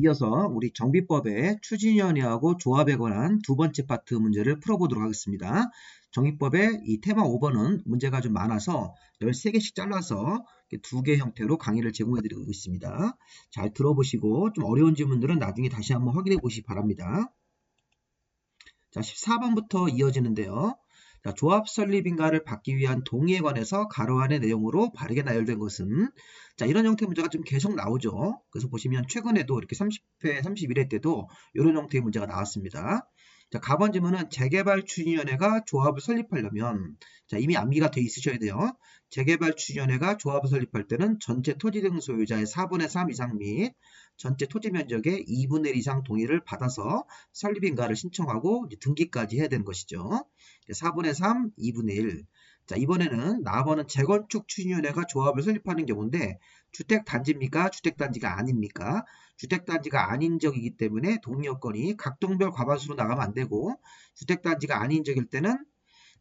이어서 우리 정비법의 추진위원회하고 조합에 관한 두 번째 파트 문제를 풀어보도록 하겠습니다. 정비법의 이 테마 5번은 문제가 좀 많아서 13개씩 잘라서 2개 형태로 강의를 제공해드리고 있습니다. 잘 들어보시고 좀 어려운 질문들은 나중에 다시 한번 확인해 보시기 바랍니다. 자, 14번부터 이어지는데요. 자, 조합 설립인가를 받기 위한 동의에 관해서 가로 안의 내용으로 바르게 나열된 것은, 자, 이런 형태의 문제가 좀 계속 나오죠. 그래서 보시면 최근에도 이렇게 30회, 31회 때도 이런 형태의 문제가 나왔습니다. 자, 가번 질문은 재개발 추진위원회가 조합을 설립하려면, 자, 이미 암기가 돼 있으셔야 돼요. 재개발 추진위원회가 조합을 설립할 때는 전체 토지 등 소유자의 4분의 3 이상 및 전체 토지 면적의 2분의 1 이상 동의를 받아서 설립인가를 신청하고 등기까지 해야 되는 것이죠. 4분의 3, 2분의 1. 자, 이번에는 나번은 재건축 추진위원회가 조합을 설립하는 경우인데 주택단지입니까? 주택단지가 아닙니까? 주택단지가 아닌 지역이기 때문에 동의 요건이 각동별 과반수로 나가면 안 되고, 주택단지가 아닌 지역일 때는,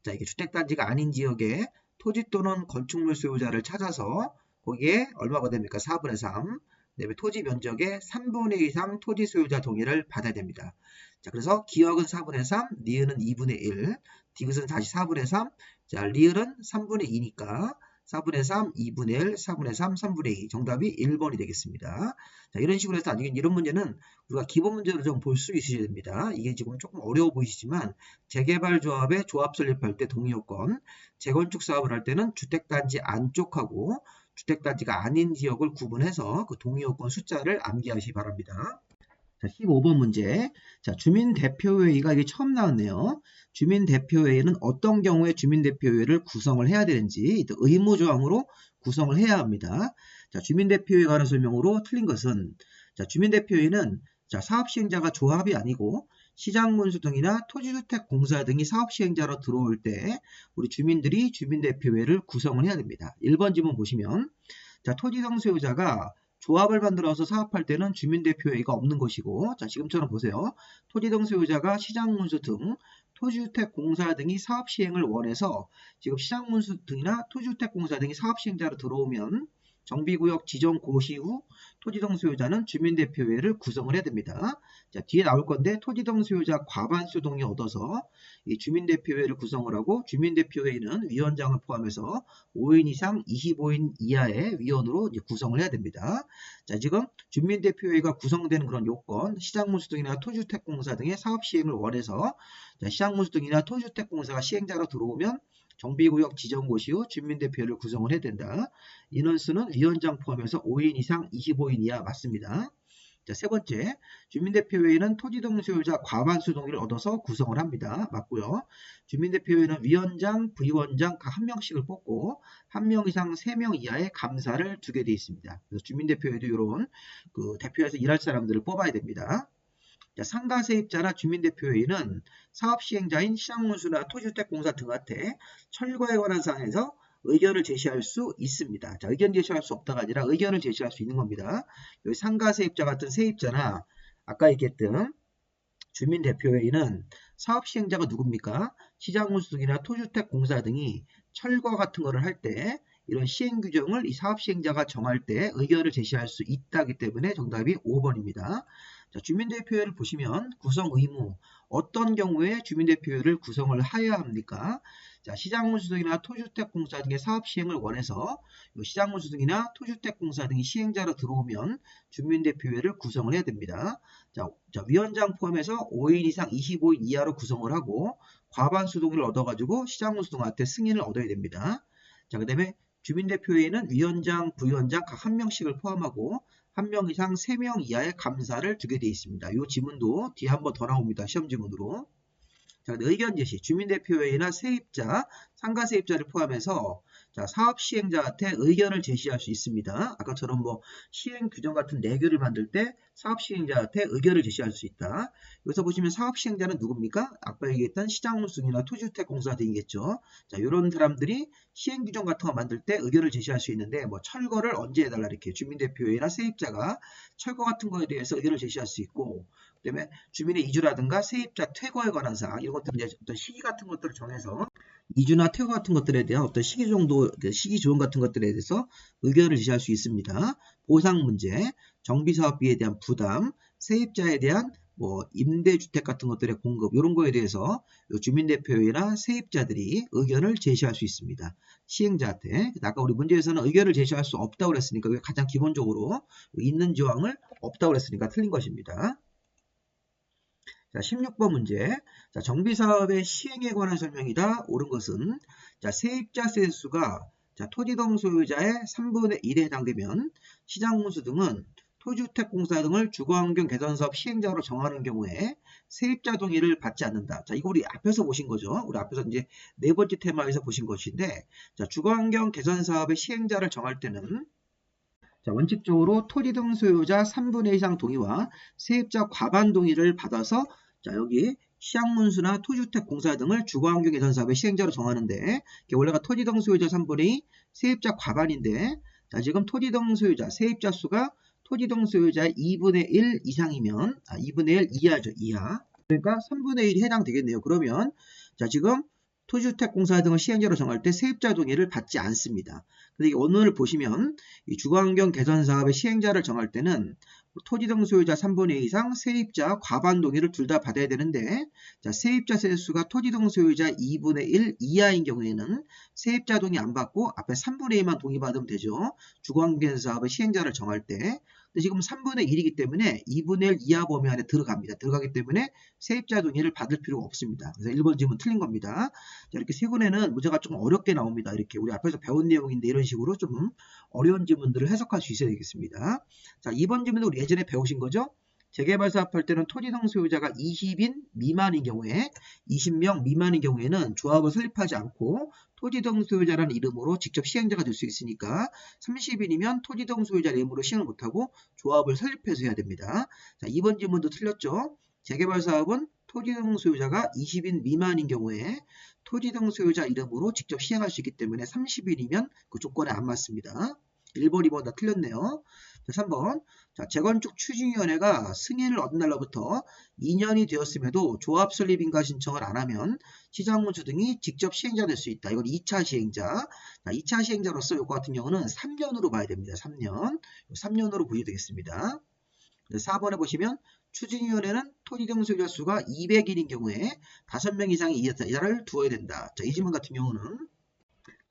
자, 이게 주택단지가 아닌 지역에 토지 또는 건축물 소유자를 찾아서 거기에 얼마가 됩니까? 4분의 3. 그다음에 토지 면적의 3분의 2 이상 토지 소유자 동의를 받아야 됩니다. 자, 그래서 기역은 4분의 3, 니은은 2분의 1, 디귿은 다시 4분의 3, 자, 리을은 3분의 2니까 4분의 3, 2분의 1, 4분의 3, 3분의 2. 정답이 1번이 되겠습니다. 자, 이런 식으로 해서 나중에 이런 문제는 우리가 기본 문제로 좀 볼 수 있으셔야 됩니다. 이게 지금 조금 어려워 보이시지만 재개발 조합의 조합 설립할 때 동의 요건, 재건축 사업을 할 때는 주택단지 안쪽하고 주택단지가 아닌 지역을 구분해서 그 동의 요건 숫자를 암기하시기 바랍니다. 자, 15번 문제. 자, 주민대표회의가 이게 처음 나왔네요. 주민대표회의는 어떤 경우에 주민대표회의를 구성을 해야 되는지 의무조항으로 구성을 해야 합니다. 자, 주민대표회의에 관한 설명으로 틀린 것은, 자, 주민대표회의는, 자, 사업시행자가 조합이 아니고 시장문수 등이나 토지주택공사 등이 사업시행자로 들어올 때 우리 주민들이 주민대표회의를 구성을 해야 됩니다. 1번 지문 보시면, 자, 토지성 소유자가 조합을 만들어서 사업할 때는 주민대표회의가 없는 것이고, 자, 지금처럼 보세요. 토지등 소유자가 시장문수 등 토지주택공사 등이 사업시행을 원해서 지금 시장문수 등이나 토지주택공사 등이 사업시행자로 들어오면 정비구역 지정 고시 후 토지등 소유자는 주민대표회의를 구성을 해야 됩니다. 자, 뒤에 나올 건데 토지등 소유자 과반수 동의 얻어서 이 주민대표회의를 구성을 하고, 주민대표회의는 위원장을 포함해서 5인 이상 25인 이하의 위원으로 구성을 해야 됩니다. 자, 지금 주민대표회의가 구성되는 그런 요건, 시장문수 등이나 토지주택공사 등의 사업시행을 원해서, 자, 시장문수 등이나 토지주택공사가 시행자로 들어오면 정비구역 지정고시 후 주민대표회의를 구성을 해야 된다. 인원수는 위원장 포함해서 5인 이상 25인 이하 맞습니다. 자, 세 번째, 주민대표회의는 토지등 소유자 과반수 동의를 얻어서 구성을 합니다. 맞고요. 주민대표회의는 위원장, 부위원장 각 1명씩을 뽑고 1명 이상 3명 이하의 감사를 두게 되어 있습니다. 그래서 주민대표회의도 이런 그 대표에서 일할 사람들을 뽑아야 됩니다. 자, 상가세입자나 주민대표회의는 사업시행자인 시장문수나 토지주택공사 등한테 철거에 관한 사항에서 의견을 제시할 수 있습니다. 자, 의견 제시할 수 없다가 아니라 의견을 제시할 수 있는 겁니다. 여기 상가세입자 같은 세입자나 아까 얘기했던 주민대표회의는 사업시행자가 누굽니까? 시장문수 등이나 토지주택공사 등이 철거 같은 거를 할 때 이런 시행규정을 이 사업시행자가 정할 때 의견을 제시할 수 있다기 때문에 정답이 5번입니다. 자, 주민대표회를 보시면 구성 의무, 어떤 경우에 주민대표회를 구성을 해야 합니까? 자, 시장문수 등이나 토지주택공사 등의 사업시행을 원해서 시장문수 등이나 토지주택공사 등이 시행자로 들어오면 주민대표회를 구성을 해야 됩니다. 자, 위원장 포함해서 5인 이상 25인 이하로 구성을 하고 과반수 동의를 얻어가지고 시장문수 등한테 승인을 얻어야 됩니다. 자, 그 다음에 주민대표회의는 위원장, 부위원장 각 1명씩을 포함하고 1명 이상 3명 이하의 감사를 두게 되어 있습니다. 이 지문도 뒤에 한 번 더 나옵니다. 시험 지문으로. 자, 의견 제시, 주민대표회의나 세입자, 상가세입자를 포함해서 자, 사업시행자한테 의견을 제시할 수 있습니다. 아까처럼 뭐 시행규정 같은 내규를 만들 때 사업시행자한테 의견을 제시할 수 있다. 여기서 보시면 사업시행자는 누굽니까? 아까 얘기했던 시장문수 등이나 토지주택공사 등이겠죠. 자, 이런 사람들이 시행규정 같은 거 만들 때 의견을 제시할 수 있는데, 뭐 철거를 언제 해달라 이렇게 주민대표회의나 세입자가 철거 같은 거에 대해서 의견을 제시할 수 있고, 그다음에 주민의 이주라든가 세입자 퇴거에 관한 사항, 이런 것들 이제 어떤 시기 같은 것들을 정해서 이주나 퇴거 같은 것들에 대한 어떤 시기 정도, 시기 조정 같은 것들에 대해서 의견을 제시할 수 있습니다. 보상 문제, 정비사업비에 대한 부담, 세입자에 대한 뭐 임대주택 같은 것들의 공급 이런 거에 대해서 주민대표회나 세입자들이 의견을 제시할 수 있습니다. 시행자한테. 아까 우리 문제에서는 의견을 제시할 수 없다고 그랬으니까 이게 가장 기본적으로 있는 조항을 없다고 그랬으니까 틀린 것입니다. 자, 16번 문제. 자, 정비사업의 시행에 관한 설명이다. 옳은 것은 자, 세입자 세수가 자, 토지동 소유자의 3분의 1에 해당되면 시장문수 등은 토지주택공사 등을 주거환경 개선사업 시행자로 정하는 경우에 세입자 동의를 받지 않는다. 자, 이거 우리 앞에서 보신 거죠. 우리 앞에서 이제 네 번째 테마에서 보신 것인데, 자, 주거환경 개선사업의 시행자를 정할 때는 자, 원칙적으로 토지등 소유자 3분의 1 이상 동의와 세입자 과반 동의를 받아서 자, 여기 시장문수나 토지주택공사 등을 주거환경 개선사업의 시행자로 정하는데 원래가 토지등 소유자 3분의 2, 세입자 과반인데 자, 지금 토지등 소유자, 세입자 수가 토지등 소유자의 2분의 1 이상이면 2분의 1 이하죠. 이하. 그러니까 3분의 1이 해당되겠네요. 그러면 자, 지금 토지주택공사 등을 시행자로 정할 때 세입자 동의를 받지 않습니다. 근데 이 원문을 보시면 이 주거환경 개선사업의 시행자를 정할 때는 토지등 소유자 3분의 2 이상 세입자 과반 동의를 둘 다 받아야 되는데 자, 세입자 세수가 토지등 소유자 2분의 1 이하인 경우에는 세입자 동의 안 받고 앞에 3분의 2만 동의받으면 되죠. 주거환경 개선사업의 시행자를 정할 때 근데 지금 3분의 1이기 때문에 2분의 1 이하 범위 안에 들어갑니다. 들어가기 때문에 세입자 동의를 받을 필요가 없습니다. 그래서 1번 질문 틀린 겁니다. 자, 이렇게 세 군에는 문제가 좀 어렵게 나옵니다. 이렇게 우리 앞에서 배운 내용인데 이런 식으로 좀 어려운 질문들을 해석할 수 있어야 되겠습니다. 자, 2번 질문도 우리 예전에 배우신 거죠? 재개발 사업할 때는 토지등 소유자가 20인 미만인 경우에 20명 미만인 경우에는 조합을 설립하지 않고 토지등 소유자라는 이름으로 직접 시행자가 될 수 있으니까 30인이면 토지등 소유자 이름으로 시행을 못하고 조합을 설립해서 해야 됩니다. 자, 2번 질문도 틀렸죠? 재개발 사업은 토지등 소유자가 20인 미만인 경우에 토지등 소유자 이름으로 직접 시행할 수 있기 때문에 30인이면 그 조건에 안 맞습니다. 1번, 2번 다 틀렸네요. 자, 3번. 자, 재건축 추진위원회가 승인을 얻은 날로부터 2년이 되었음에도 조합 설립 인가 신청을 안 하면 시장문수 등이 직접 시행자 될 수 있다. 이건 2차 시행자. 자, 2차 시행자로서 이거 같은 경우는 3년으로 봐야 됩니다. 3년. 3년으로 보셔야 되겠습니다. 4번에 보시면 추진위원회는 토지등 소유자 수가 200인인 경우에 5명 이상의 이사를 두어야 된다. 자, 이 질문 같은 경우는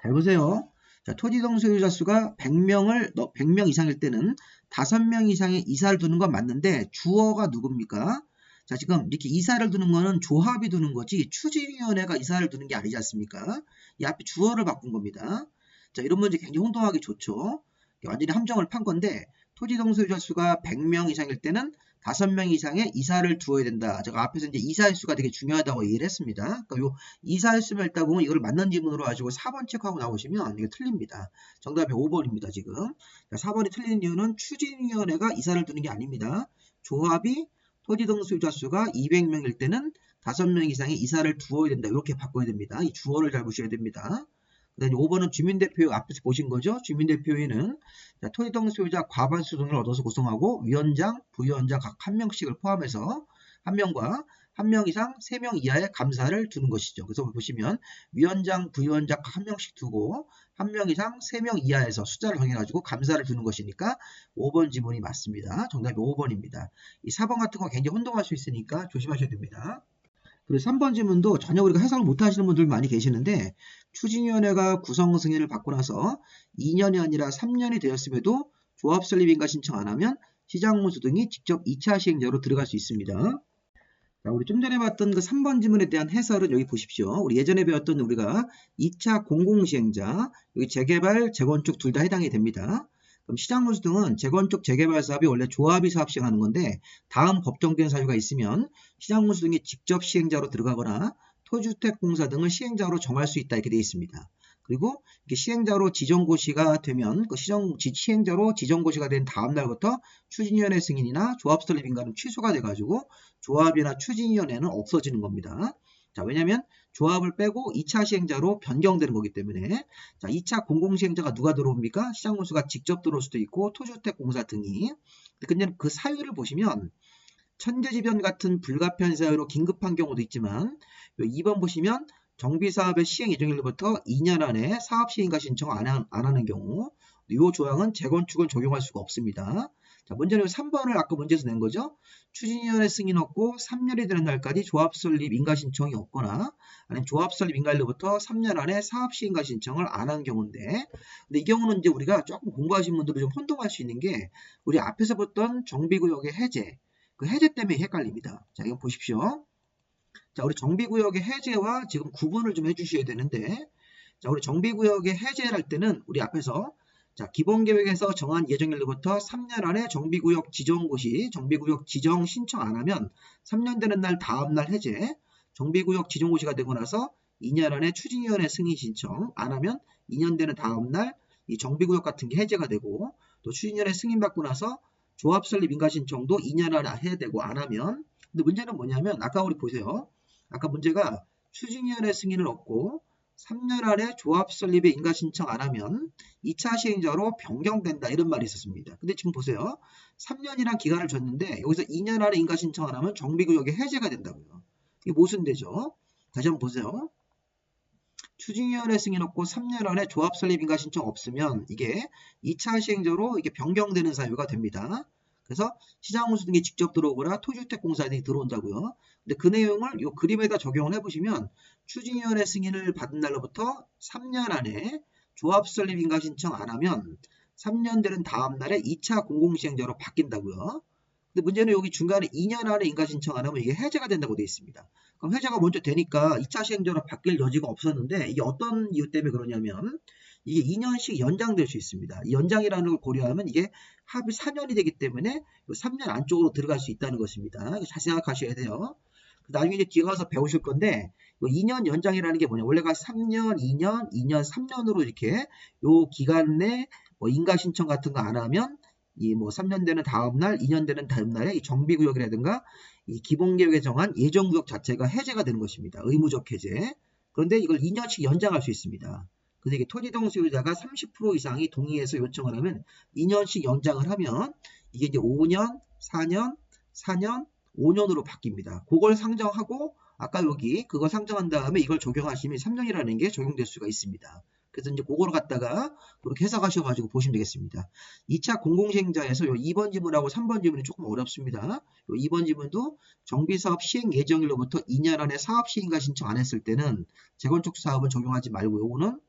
잘 보세요. 자, 토지등 소유자 수가 100명 이상일 때는 5명 이상의 이사를 두는 건 맞는데 주어가 누굽니까? 자, 지금 이렇게 이사를 두는 거는 조합이 두는 거지 추진위원회가 이사를 두는 게 아니지 않습니까? 이 앞에 주어를 바꾼 겁니다. 자, 이런 문제 굉장히 혼동하기 좋죠. 완전히 함정을 판 건데 토지등 소유자 수가 100명 이상일 때는 5명 이상의 이사를 두어야 된다. 제가 앞에서 이제 이사일수가 되게 중요하다고 얘기를 했습니다. 그러니까 요 이사일수만 읽다 보면 이걸 맞는 질문으로 가지고 4번 체크하고 나오시면 이게 틀립니다. 정답이 5번입니다. 지금. 자, 4번이 틀리는 이유는 추진위원회가 이사를 두는 게 아닙니다. 조합이 토지등 소유자 수가 200명일 때는 5명 이상의 이사를 두어야 된다. 이렇게 바꿔야 됩니다. 이 주어를 잘 보셔야 됩니다. 그 다음에 5번은 주민대표회 앞에서 보신 거죠. 주민대표회는 토지등 소유자 과반수 등을 얻어서 구성하고 위원장, 부위원장 각 한 명씩을 포함해서 한 명과 한 명 이상 3명 이하의 감사를 두는 것이죠. 그래서 보시면 위원장, 부위원장 각 한 명씩 두고 한 명 이상 3명 이하에서 숫자를 정해가지고 감사를 두는 것이니까 5번 지문이 맞습니다. 정답이 5번입니다. 이 4번 같은 거 굉장히 혼동할 수 있으니까 조심하셔야 됩니다. 그리고 3번 질문도 전혀 우리가 해석을 못 하시는 분들 많이 계시는데 추진위원회가 구성 승인을 받고 나서 2년이 아니라 3년이 되었음에도 조합 설립인가 신청 안 하면 시장문수 등이 직접 2차 시행자로 들어갈 수 있습니다. 자, 우리 좀 전에 봤던 그 3번 질문에 대한 해설은 여기 보십시오. 우리 예전에 배웠던 우리가 2차 공공시행자, 여기 재개발, 재건축 둘 다 해당이 됩니다. 그럼 시장문수 등은 재건축, 재개발 사업이 원래 조합이 사업 시행하는 건데 다음 법정된 사유가 있으면 시장문수 등이 직접 시행자로 들어가거나 토지주택공사 등을 시행자로 정할 수 있다 이렇게 되어 있습니다. 그리고 이렇게 시행자로 지정고시가 되면 그 시행자로 지정고시가 된 다음 날부터 추진위원회 승인이나 조합 설립 인가는 취소가 돼가지고 조합이나 추진위원회는 없어지는 겁니다. 자, 왜냐하면 조합을 빼고 2차 시행자로 변경되는 거기 때문에 자, 2차 공공시행자가 누가 들어옵니까? 시장문수가 직접 들어올 수도 있고 토지주택공사 등이. 근데 그 사유를 보시면 천재지변 같은 불가피한 사유로 긴급한 경우도 있지만 2번 보시면 정비사업의 시행 예정일로부터 2년 안에 사업시행인가 신청 안 하는 경우 이 조항은 재건축은 적용할 수가 없습니다. 자, 자, 문제는 3번을 아까 문제에서 낸 거죠. 추진위원회 승인 없고 3년이 되는 날까지 조합 설립 인가 신청이 없거나 아니면 조합 설립 인가일로부터 3년 안에 사업시 인가 신청을 안 한 경우인데, 근데 이 경우는 이제 우리가 조금 공부하신 분들은 좀 혼동할 수 있는 게 우리 앞에서 봤던 정비구역의 해제, 그 해제 때문에 헷갈립니다. 자, 이거 보십시오. 자, 우리 정비구역의 해제와 지금 구분을 좀 해주셔야 되는데, 자, 우리 정비구역의 해제를 할 때는 우리 앞에서 자, 기본계획에서 정한 예정일로부터 3년 안에 정비구역 지정고시, 정비구역 지정 신청 안 하면 3년 되는 날 다음 날 해제, 정비구역 지정고시가 되고 나서 2년 안에 추진위원회 승인 신청 안 하면 2년 되는 다음 날 이 정비구역 같은 게 해제가 되고, 또 추진위원회 승인 받고 나서 조합 설립 인가 신청도 2년 안에 해야 되고 안 하면, 근데 문제는 뭐냐면 아까 우리 보세요. 아까 문제가 추진위원회 승인을 얻고 3년 안에 조합 설립에 인가 신청 안 하면 2차 시행자로 변경된다 이런 말이 있었습니다. 근데 지금 보세요. 3년이란 기간을 줬는데 여기서 2년 안에 인가 신청 안 하면 정비구역이 해제가 된다고요. 이게 모순되죠. 다시 한번 보세요. 추진위원회 승인 없고 3년 안에 조합 설립 인가 신청 없으면 이게 2차 시행자로 이게 변경되는 사유가 됩니다. 그래서 시장운수 등이 직접 들어오거나 토지주택공사 등이 들어온다고요. 근데 그 내용을 이 그림에다 적용을 해보시면 추진위원회 승인을 받은 날로부터 3년 안에 조합 설립 인가 신청 안 하면 3년 되는 다음 날에 2차 공공시행자로 바뀐다고요. 근데 문제는 여기 중간에 2년 안에 인가 신청 안 하면 이게 해제가 된다고 되어 있습니다. 그럼 해제가 먼저 되니까 2차 시행자로 바뀔 여지가 없었는데 이게 어떤 이유 때문에 그러냐면 이게 2년씩 연장될 수 있습니다. 이 연장이라는 걸 고려하면 이게 합이 4년이 되기 때문에 3년 안쪽으로 들어갈 수 있다는 것입니다. 잘 생각하셔야 돼요. 나중에 이제 뒤에 가서 배우실 건데 2년 연장이라는 게 뭐냐, 원래가 3년, 2년, 2년, 3년으로 이렇게 요 기간 내 뭐 인가 신청 같은 거 안 하면 이 뭐 3년 되는 다음 날, 2년 되는 다음 날에 이 정비구역이라든가 이 기본계획에 정한 예정구역 자체가 해제가 되는 것입니다. 의무적 해제. 그런데 이걸 2년씩 연장할 수 있습니다. 근데 이게 토지동 소유자가 30% 이상이 동의해서 요청을 하면 2년씩 연장을 하면 이게 이제 5년, 4년, 4년, 5년으로 바뀝니다. 그걸 상정하고 아까 여기 그걸 상정한 다음에 이걸 적용하시면 3년이라는 게 적용될 수가 있습니다. 그래서 이제 그거를 갖다가 그렇게 해석하셔가지고 보시면 되겠습니다. 2차 공공시행자에서 요 2번 지문하고 3번 지문이 조금 어렵습니다. 요 2번 지문도 정비사업 시행 예정일로부터 2년 안에 사업 시행가 신청 안 했을 때는 재건축 사업은 적용하지 말고 요거는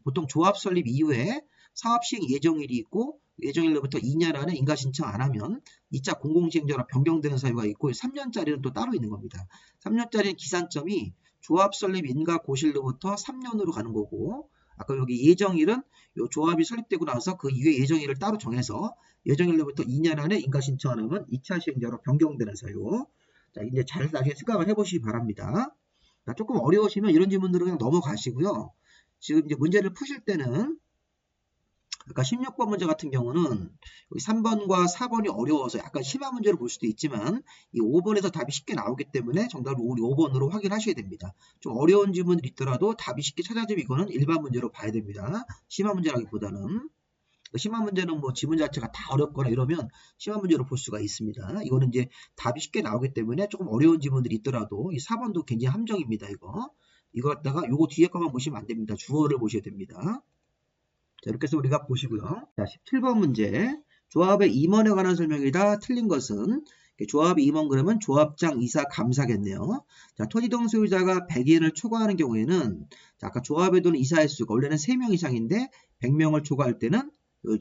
보통 조합 설립 이후에 사업 시행 예정일이 있고 예정일로부터 2년 안에 인가 신청 안 하면 2차 공공시행자로 변경되는 사유가 있고 3년짜리는 또 따로 있는 겁니다. 3년짜리는 기산점이 조합 설립 인가 고실로부터 3년으로 가는 거고 아까 여기 예정일은 요 조합이 설립되고 나서 그 이후에 예정일을 따로 정해서 예정일로부터 2년 안에 인가 신청 안 하면 2차 시행자로 변경되는 사유. 자, 이제 잘 나중에 생각을 해보시기 바랍니다. 자, 조금 어려우시면 이런 질문들은 그냥 넘어가시고요. 지금 이제 문제를 푸실 때는 아까 16번 문제 같은 경우는 여기 3번과 4번이 어려워서 약간 심한 문제를 볼 수도 있지만 이 5번에서 답이 쉽게 나오기 때문에 정답을 우리 5번으로 확인하셔야 됩니다. 좀 어려운 질문들이 있더라도 답이 쉽게 찾아지면 이거는 일반 문제로 봐야 됩니다. 심한 문제라기보다는. 심한 문제는 뭐 지문 자체가 다 어렵거나 이러면 심한 문제로 볼 수가 있습니다. 이거는 이제 답이 쉽게 나오기 때문에 조금 어려운 지문들이 있더라도 이 4번도 굉장히 함정입니다. 이거 갖다가 요거 뒤에 거만 보시면 안 됩니다. 주어를 보셔야 됩니다. 자, 이렇게 해서 우리가 보시고요. 자, 17번 문제. 조합의 임원에 관한 설명이다. 틀린 것은 조합의 임원 그러면 조합장, 이사, 감사겠네요. 자, 토지동 소유자가 100인을 초과하는 경우에는 자, 아까 조합에 두는 이사의 수가 원래는 3명 이상인데 100명을 초과할 때는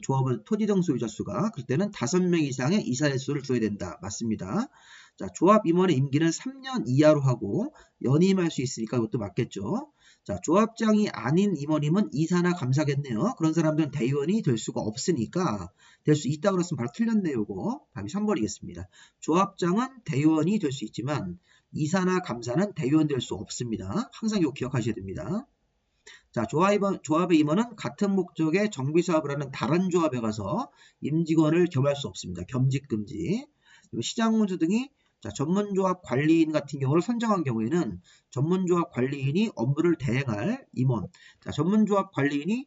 조합은 토지동 소유자 수가 그럴 때는 5명 이상의 이사의 수를 줘야 된다. 맞습니다. 자, 조합 임원의 임기는 3년 이하로 하고 연임할 수 있으니까 이것도 맞겠죠. 자, 조합장이 아닌 임원임은 이사나 감사겠네요. 그런 사람들은 대의원이 될 수가 없으니까 될 수 있다고 그랬으면 바로 틀렸네요. 이거 답이 3번이겠습니다. 조합장은 대의원이 될 수 있지만 이사나 감사는 대의원 될 수 없습니다. 항상 이거 기억하셔야 됩니다. 자, 조합의 임원은 같은 목적의 정비사업을 하는 다른 조합에 가서 임직원을 겸할 수 없습니다. 겸직금지. 시장운수 등이 자, 전문조합 관리인 같은 경우를 선정한 경우에는 전문조합 관리인이 업무를 대행할 임원. 자, 전문조합 관리인이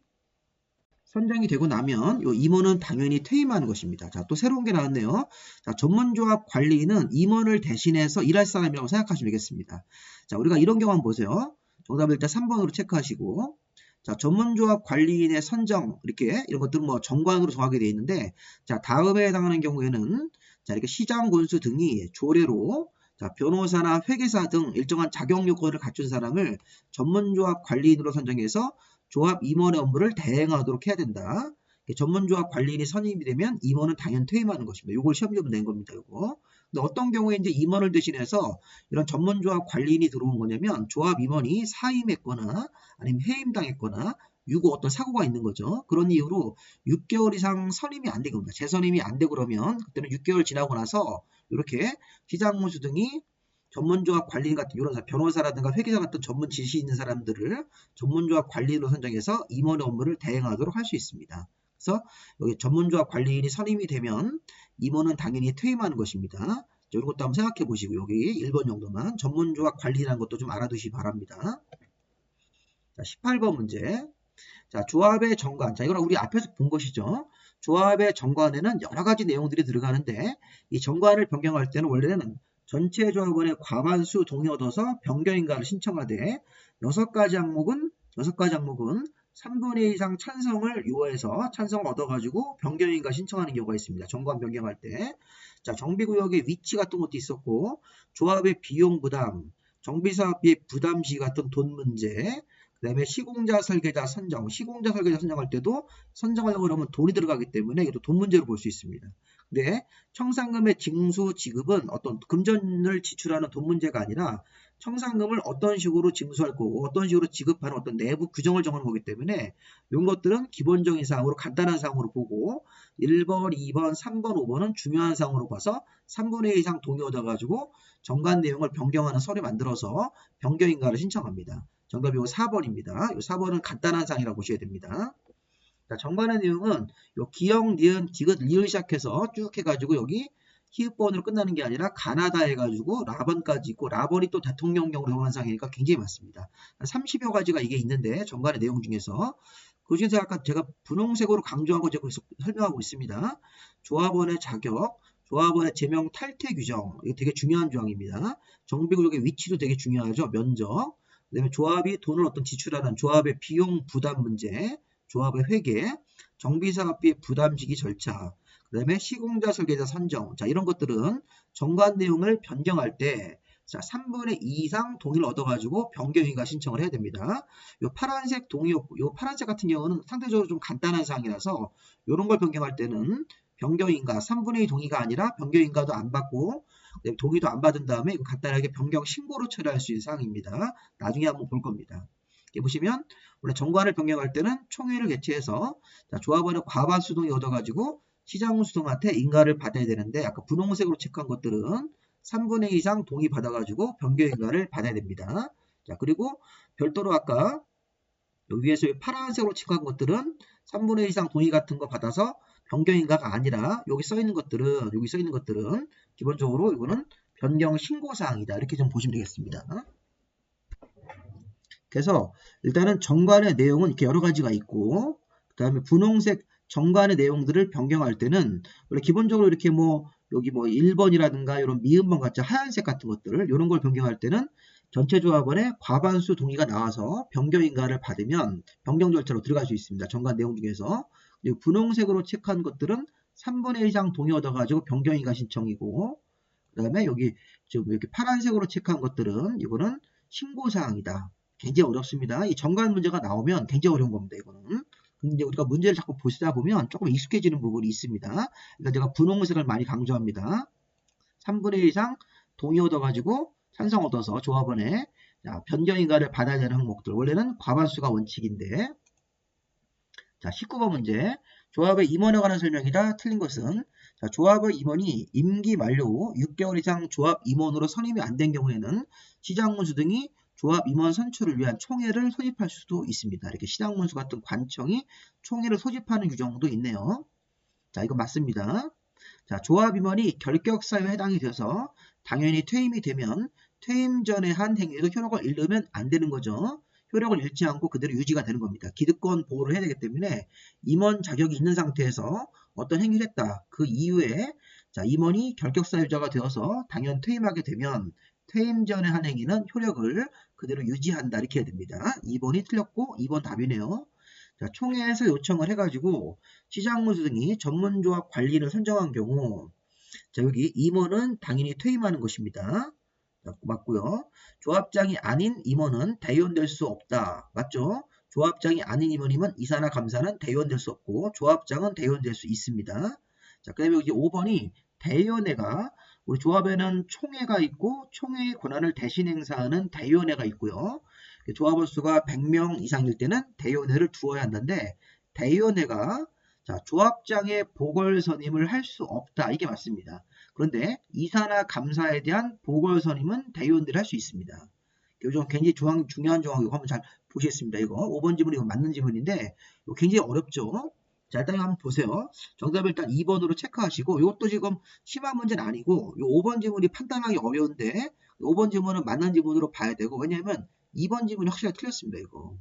선정이 되고 나면 이 임원은 당연히 퇴임하는 것입니다. 자, 또 새로운 게 나왔네요. 자, 전문조합 관리인은 임원을 대신해서 일할 사람이라고 생각하시면 되겠습니다. 자, 우리가 이런 경우 한번 보세요. 정답을 일단 3번으로 체크하시고 자, 전문조합 관리인의 선정, 이렇게, 이런 것들은 뭐 정관으로 정하게 되어 있는데, 자, 다음에 해당하는 경우에는, 자, 이렇게 시장 군수 등이 조례로, 자, 변호사나 회계사 등 일정한 자격 요건을 갖춘 사람을 전문조합 관리인으로 선정해서 조합 임원의 업무를 대행하도록 해야 된다. 전문조합 관리인이 선임이 되면 임원은 당연 퇴임하는 것입니다. 이걸 시험적으로 낸 겁니다. 이거. 근데 어떤 경우에 이제 임원을 대신해서 이런 전문조합 관리인이 들어온 거냐면 조합 임원이 사임했거나 아니면 해임당했거나 유고 어떤 사고가 있는 거죠. 그런 이유로 6개월 이상 선임이 안 되게 됩니다. 재선임이 안 되고 그러면 그때는 6개월 지나고 나서 이렇게 시장문수 등이 전문조합 관리인 같은 이런 변호사라든가 회계사 같은 전문 지식이 있는 사람들을 전문조합 관리인으로 선정해서 임원의 업무를 대행하도록 할 수 있습니다. 그래서 여기 전문조합 관리인이 선임이 되면 임원은 당연히 퇴임하는 것입니다. 이런 것도 한번 생각해 보시고 여기 1번 정도만 전문조합 관리라는 것도 좀 알아두시기 바랍니다. 자, 18번 문제. 자, 조합의 정관. 자, 이거는 우리 앞에서 본 것이죠. 조합의 정관에는 여러 가지 내용들이 들어가는데 이 정관을 변경할 때는 원래는 전체 조합원의 과반수 동의 얻어서 변경인가를 신청하되 6가지 항목은 3분의 2 이상 찬성을 요구해서 찬성을 얻어가지고 변경인가 신청하는 경우가 있습니다. 정관 변경할 때. 자, 정비구역의 위치 같은 것도 있었고 조합의 비용 부담, 정비사업비 부담 시 같은 돈 문제, 그 다음에 시공자 설계자 선정, 시공자 설계자 선정할 때도 선정하려고 하면 돈이 들어가기 때문에 이것도 돈 문제로 볼 수 있습니다. 근데 청산금의 징수 지급은 어떤 금전을 지출하는 돈 문제가 아니라 청산금을 어떤 식으로 징수할 거고 어떤 식으로 지급하는 어떤 내부 규정을 정하는 거기 때문에 이런 것들은 기본적인 사항으로 간단한 사항으로 보고 1번, 2번, 3번, 5번은 중요한 사항으로 봐서 3분의 2 이상 동의 얻어가지고 정관 내용을 변경하는 서류 만들어서 변경인가를 신청합니다. 정답이 4번입니다. 이 4번은 간단한 사항이라고 보셔야 됩니다. 자, 정관의 내용은 요 기역, 니은, 디귿, 리을 시작해서 쭉 해가지고 여기 히읗번으로 끝나는 게 아니라 가나다 해가지고 라번까지 있고 라번이 또 대통령령으로 정한 상이니까 굉장히 많습니다. 한 30여 가지가 이게 있는데 정관의 내용 중에서 그 중에서 아까 제가 분홍색으로 강조한 거 제가 설명하고 있습니다. 조합원의 자격, 조합원의 제명 탈퇴 규정, 이게 되게 중요한 조항입니다. 정비구역의 위치도 되게 중요하죠. 면적, 그 다음에 조합이 돈을 어떤 지출하는 조합의 비용 부담 문제, 조합의 회계, 정비사업비 부담 시기 절차, 그 다음에 시공자 설계자 선정. 자, 이런 것들은 정관 내용을 변경할 때 자, 3분의 2 이상 동의를 얻어가지고 변경인가 신청을 해야 됩니다. 요 파란색 동의, 요 파란색 같은 경우는 상대적으로 좀 간단한 사항이라서 이런 걸 변경할 때는 변경인가 3분의 2 동의가 아니라 변경인가도 안 받고 동의도 안 받은 다음에 이거 간단하게 변경 신고로 처리할 수 있는 사항입니다. 나중에 한번 볼 겁니다. 여기 보시면 원래 정관을 변경할 때는 총회를 개최해서 자, 조합원의 과반수 동의 얻어가지고 시장수동한테 인가를 받아야 되는데 아까 분홍색으로 체크한 것들은 3분의 2 이상 동의 받아가지고 변경 인가를 받아야 됩니다. 자, 그리고 별도로 아까 여기 위에서 파란색으로 체크한 것들은 3분의 2 이상 동의 같은 거 받아서 변경 인가가 아니라 여기 써 있는 것들은 기본적으로 이거는 변경 신고 사항이다. 이렇게 좀 보시면 되겠습니다. 그래서 일단은 정관의 내용은 이렇게 여러 가지가 있고 그 다음에 분홍색 정관의 내용들을 변경할 때는 원래 기본적으로 이렇게 뭐 여기 뭐 1번이라든가 이런 미음번 같이 하얀색 같은 것들을 이런 걸 변경할 때는 전체 조합원의 과반수 동의가 나와서 변경인가를 받으면 변경 절차로 들어갈 수 있습니다. 정관 내용 중에서 그리고 분홍색으로 체크한 것들은 3분의 1 이상 동의 얻어가지고 변경인가 신청이고 그 다음에 여기 지금 이렇게 파란색으로 체크한 것들은 이거는 신고사항이다. 굉장히 어렵습니다. 이 정관 문제가 나오면 굉장히 어려운 겁니다. 이거는. 근데 우리가 문제를 자꾸 보시다 보면 조금 익숙해지는 부분이 있습니다. 그러니까 제가 분홍색을 많이 강조합니다. 3분의 1 이상 동의 얻어가지고 찬성 얻어서 조합원에 변경인가를 받아야 되는 항목들. 원래는 과반수가 원칙인데 자, 19번 문제. 조합의 임원에 관한 설명이다. 틀린 것은 자, 조합의 임원이 임기 만료 후 6개월 이상 조합 임원으로 선임이 안 된 경우에는 시장문수 등이 조합 임원 선출을 위한 총회를 소집할 수도 있습니다. 이렇게 시장문수 같은 관청이 총회를 소집하는 규정도 있네요. 자, 이거 맞습니다. 자, 조합 임원이 결격사유에 해당이 되어서 당연히 퇴임이 되면 퇴임 전에 한 행위도 효력을 잃으면 안 되는 거죠. 효력을 잃지 않고 그대로 유지가 되는 겁니다. 기득권 보호를 해야 되기 때문에 임원 자격이 있는 상태에서 어떤 행위를 했다. 그 이후에 자, 임원이 결격사유자가 되어서 당연 퇴임하게 되면 퇴임 전에 한 행위는 효력을 그대로 유지한다. 이렇게 해야 됩니다. 2번이 틀렸고 2번 답이네요. 자, 총회에서 요청을 해가지고 시장무수 등이 전문조합 관리를 선정한 경우 자, 여기 임원은 당연히 퇴임하는 것입니다. 자, 맞고요. 조합장이 아닌 임원은 대의원될 수 없다. 맞죠? 조합장이 아닌 임원이면 이사나 감사는 대의원될 수 없고 조합장은 대의원될 수 있습니다. 자, 그 다음에 이제 5번이 대의원회가 우리 조합에는 총회가 있고 총회의 권한을 대신 행사하는 대의원회가 있고요. 조합원 수가 100명 이상일 때는 대의원회를 두어야 한다는데 대의원회가 자, 조합장의 보궐선임을 할 수 없다. 이게 맞습니다. 그런데 이사나 감사에 대한 보궐선임은 대의원들이 할 수 있습니다. 이거 굉장히 중요한 조항이고 한번 잘 보시겠습니다. 이거 5번 지문 이거 맞는 지문인데 이거 굉장히 어렵죠. 자, 일단 한번 보세요. 정답을 일단 2번으로 체크하시고 이것도 지금 심한 문제는 아니고 이 5번 지문이 판단하기 어려운데 5번 지문은 맞는 지문으로 봐야 되고 왜냐하면 2번 지문이 확실히 틀렸습니다. 이거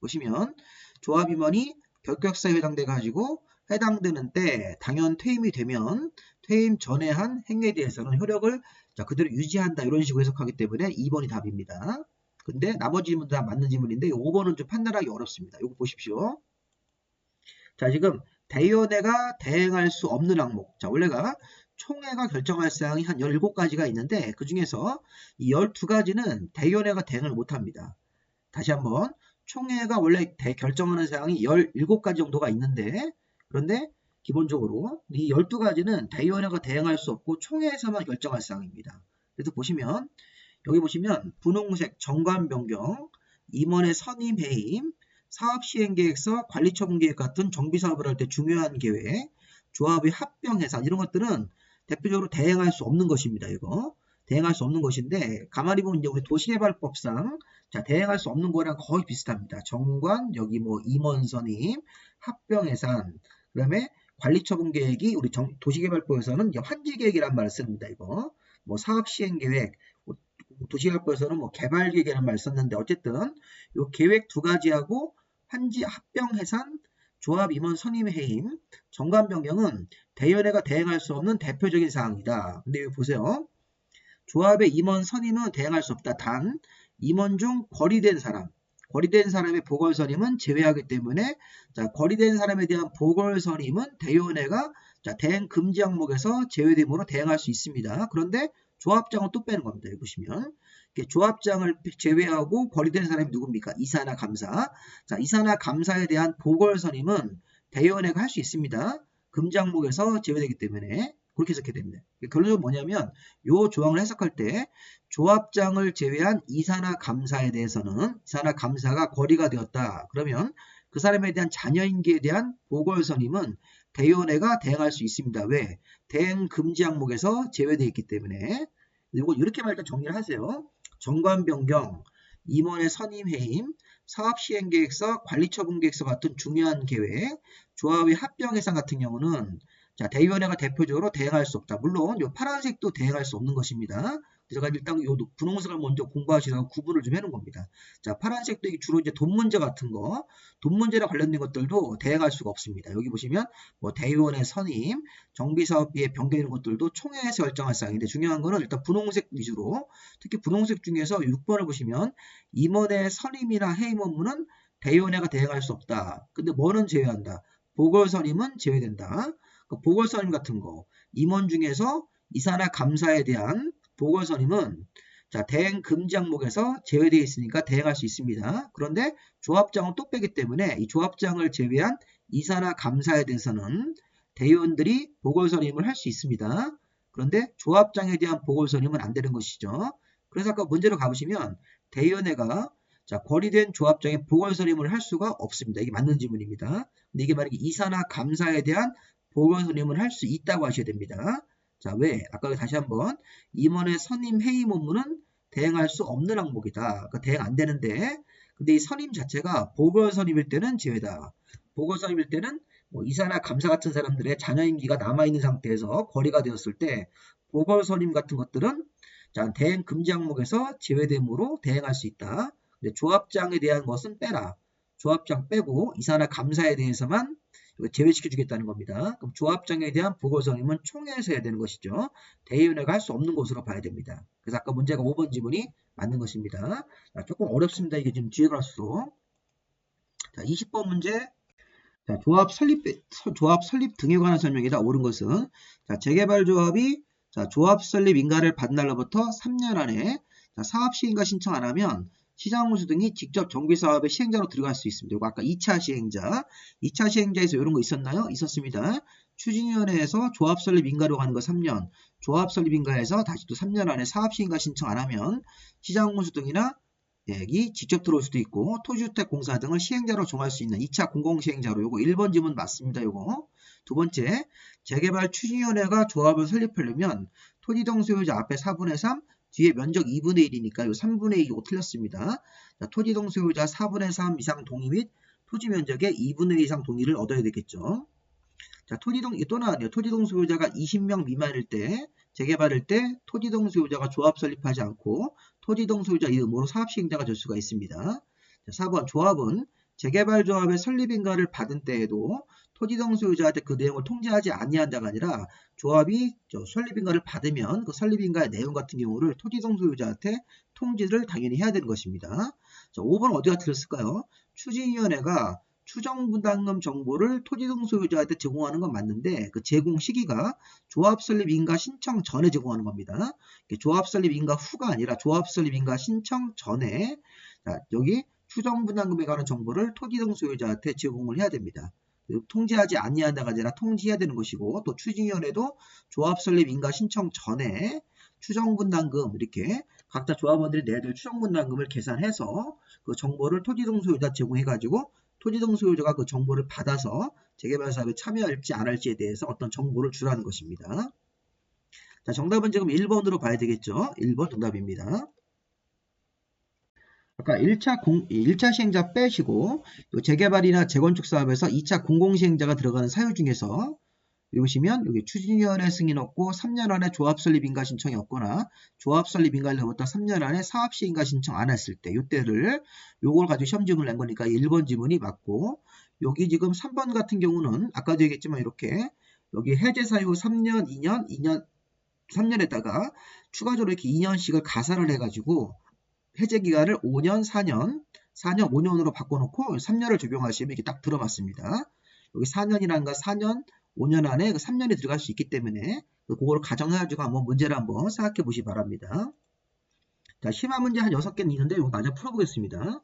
보시면 조합임원이 결격사에 해당돼 가지고 해당되는 때 당연 퇴임이 되면 퇴임 전에 한 행위에 대해서는 효력을 자, 그대로 유지한다 이런 식으로 해석하기 때문에 2번이 답입니다. 근데 나머지 질문도 다 맞는 질문인데 5번은 좀 판단하기 어렵습니다. 이거 보십시오. 자, 지금 대의원회가 대행할 수 없는 항목. 자, 원래가 총회가 결정할 사항이 한 17가지가 있는데 그 중에서 이 12가지는 대의원회가 대행을 못합니다. 다시 한번 총회가 원래 결정하는 사항이 17가지 정도가 있는데 그런데 기본적으로 이 12가지는 대의원회가 대행할 수 없고 총회에서만 결정할 사항입니다. 그래서 보시면 여기 보시면 분홍색 정관 변경, 임원의 선임 해임, 사업시행계획서, 관리처분계획 같은 정비사업을 할 때 중요한 계획, 조합의 합병 해산 이런 것들은 대표적으로 대행할 수 없는 것입니다. 이거 대행할 수 없는 것인데 가만히 보면 이제 우리 도시개발법상 자 대행할 수 없는 거랑 거의 비슷합니다. 정관 여기 뭐 임원 선임, 합병 해산 그다음에 관리처분계획이 우리 도시개발법에서는 환지계획이라는 말을 씁니다. 이거 뭐 사업시행계획 도시개발법에서는 뭐 개발계획이라는 말을 썼는데 어쨌든 이 계획 두 가지하고 환지 합병 해산 조합 임원 선임 해임 정관 변경은 대의원회가 대행할 수 없는 대표적인 사항이다. 근데 여기 보세요. 조합의 임원 선임은 대행할 수 없다. 단 임원 중 거리된 사람의 보궐선임은 제외하기 때문에 자, 거리된 사람에 대한 보궐선임은 대의원회가 자, 대행 금지 항목에서 제외됨으로 대행할 수 있습니다. 그런데 조합장은 또 빼는 겁니다. 여기 보시면 조합장을 제외하고 거리된 사람이 누굽니까? 이사나 감사. 자, 이사나 감사에 대한 보궐선임은 대의원회가 할 수 있습니다. 금지 항목에서 제외되기 때문에 그렇게 해석해야 됩니다. 결론적으로 뭐냐면 이 조항을 해석할 때 조합장을 제외한 이사나 감사에 대해서는 이사나 감사가 거리가 되었다. 그러면 그 사람에 대한 자녀인계에 대한 보궐선임은 대의원회가 대행할 수 있습니다. 왜? 대행 금지 항목에서 제외되어 있기 때문에 이거 이렇게만 일단 정리를 하세요. 정관 변경, 임원의 선임 해임, 사업시행계획서, 관리처분계획서 같은 중요한 계획, 조합의 합병 해산 같은 경우는 자, 대의원회가 대표적으로 대행할 수 없다. 물론 이 파란색도 대행할 수 없는 것입니다. 그래서 일단 이 분홍색을 먼저 공부하시다가 구분을 좀 해놓은 겁니다. 자, 파란색도 주로 이제 돈 문제 같은 거, 돈 문제랑 관련된 것들도 대행할 수가 없습니다. 여기 보시면 뭐 대의원의 선임, 정비사업비의 변경 이런 것들도 총회에서 결정할 사항인데 중요한 거는 일단 분홍색 위주로 특히 분홍색 중에서 6번을 보시면 임원의 선임이나 해임 업무는 대의원회가 대행할 수 없다. 근데 뭐는 제외한다? 보궐선임은 제외된다. 그 보궐선임 같은 거 임원 중에서 이사나 감사에 대한 보궐선임은 자, 대행 금지 항목에서 제외되어 있으니까 대행할 수 있습니다. 그런데 조합장은 또 빼기 때문에 이 조합장을 제외한 이사나 감사에 대해서는 대의원들이 보궐선임을 할 수 있습니다. 그런데 조합장에 대한 보궐선임은 안 되는 것이죠. 그래서 아까 문제로 가보시면 대의원회가 자, 거리된 조합장의 보궐선임을 할 수가 없습니다. 이게 맞는 질문입니다. 근데 이게 만약에 이사나 감사에 대한 보궐선임을 할 수 있다고 하셔야 됩니다. 자, 왜? 아까 다시 한번 임원의 선임 해임 업무는 대행할 수 없는 항목이다. 그러니까 대행 안 되는데 근데 이 선임 자체가 보궐선임일 때는 제외다. 보궐선임일 때는 뭐 이사나 감사 같은 사람들의 자녀임기가 남아있는 상태에서 거리가 되었을 때 보궐선임 같은 것들은 자, 대행 금지 항목에서 제외됨으로 대행할 수 있다. 근데 조합장에 대한 것은 빼라. 조합장 빼고 이사나 감사에 대해서만 제외시켜 주겠다는 겁니다. 그럼 조합장에 대한 보고서임은 총회에서 해야 되는 것이죠. 대의원회가 할 수 없는 것으로 봐야 됩니다. 그래서 아까 문제가 5번 지문이 맞는 것입니다. 자, 조금 어렵습니다. 이게 지금 뒤에 갈수록. 자, 20번 문제. 자, 조합 설립 등에 관한 설명이다. 옳은 것은 자, 재개발 조합이 자, 조합 설립 인가를 받은 날로부터 3년 안에 자, 사업 시행가 신청 안 하면 시장운수 등이 직접 정비사업의 시행자로 들어갈 수 있습니다. 이거 아까 2차 시행자. 2차 시행자에서 이런 거 있었나요? 있었습니다. 추진위원회에서 조합 설립 인가로 가는 거 3년. 조합 설립 인가에서 다시 또 3년 안에 사업 시행가 신청 안 하면 시장운수 등이나 이 직접 들어올 수도 있고 토지주택공사 등을 시행자로 정할 수 있는 2차 공공시행자로 요거 1번 지문 맞습니다. 요거. 두 번째, 재개발 추진위원회가 조합을 설립하려면 토지동 소유자 앞에 4분의 3, 뒤에 면적 2분의 1이니까 요 3분의 2 이거 틀렸습니다. 자, 토지동 소유자 4분의 3 이상 동의 및 토지 면적의 2분의 1 이상 동의를 얻어야 되겠죠. 자, 토지동, 또 나왔네요. 토지동 소유자가 20명 미만일 때, 재개발일 때 토지동 소유자가 조합 설립하지 않고 토지동 소유자 이름으로 사업 시행자가 될 수가 있습니다. 자, 4번 조합은 재개발 조합의 설립 인가를 받은 때에도 토지동 소유자한테 그 내용을 통지하지 아니한다가 아니라 조합이 설립 인가를 받으면 그 설립 인가의 내용 같은 경우를 토지동 소유자한테 통지를 당연히 해야 되는 것입니다. 자, 5번 어디가 틀렸을까요? 추진위원회가 추정분담금 정보를 토지동 소유자한테 제공하는 건 맞는데 그 제공 시기가 조합 설립 인가 신청 전에 제공하는 겁니다. 조합 설립 인가 후가 아니라 조합 설립 인가 신청 전에 자, 여기 추정분담금에 관한 정보를 토지동 소유자한테 제공을 해야 됩니다. 통지하지 아니한다가 아니라 통지해야 되는 것이고 또 추진위원회도 조합 설립 인가 신청 전에 추정분담금 이렇게 각자 조합원들이 내야 될 추정분담금을 계산해서 그 정보를 토지동 소유자 제공해가지고 토지동 소유자가 그 정보를 받아서 재개발 사업에 참여할지 안 할지에 대해서 어떤 정보를 주라는 것입니다. 자, 정답은 지금 1번으로 봐야 되겠죠. 1번 정답입니다. 아까 1차 시행자 빼시고 재개발이나 재건축 사업에서 2차 공공시행자가 들어가는 사유 중에서 보시면 여기 추진위원회 승인 없고 3년 안에 조합 설립 인가 신청이 없거나 조합 설립 인가로부터 3년 안에 사업 시행가 신청 안 했을 때 이때를 요걸 가지고 시험 지문을 낸 거니까 1번 지문이 맞고 여기 지금 3번 같은 경우는 아까도 얘기했지만 이렇게 여기 해제 사유 3년, 2년, 3년에다가 추가적으로 이렇게 2년씩을 가산을 해가지고 해제 기간을 5년, 4년, 5년으로 바꿔놓고 3년을 적용하시면 이렇게 딱 들어맞습니다. 여기 4년이라는 거 4년, 5년 안에 그 3년이 들어갈 수 있기 때문에 그거를 가정해가지고 한번 문제를 한번 생각해 보시기 바랍니다. 자, 심화 문제 한 6개는 있는데 이거 마저 풀어보겠습니다.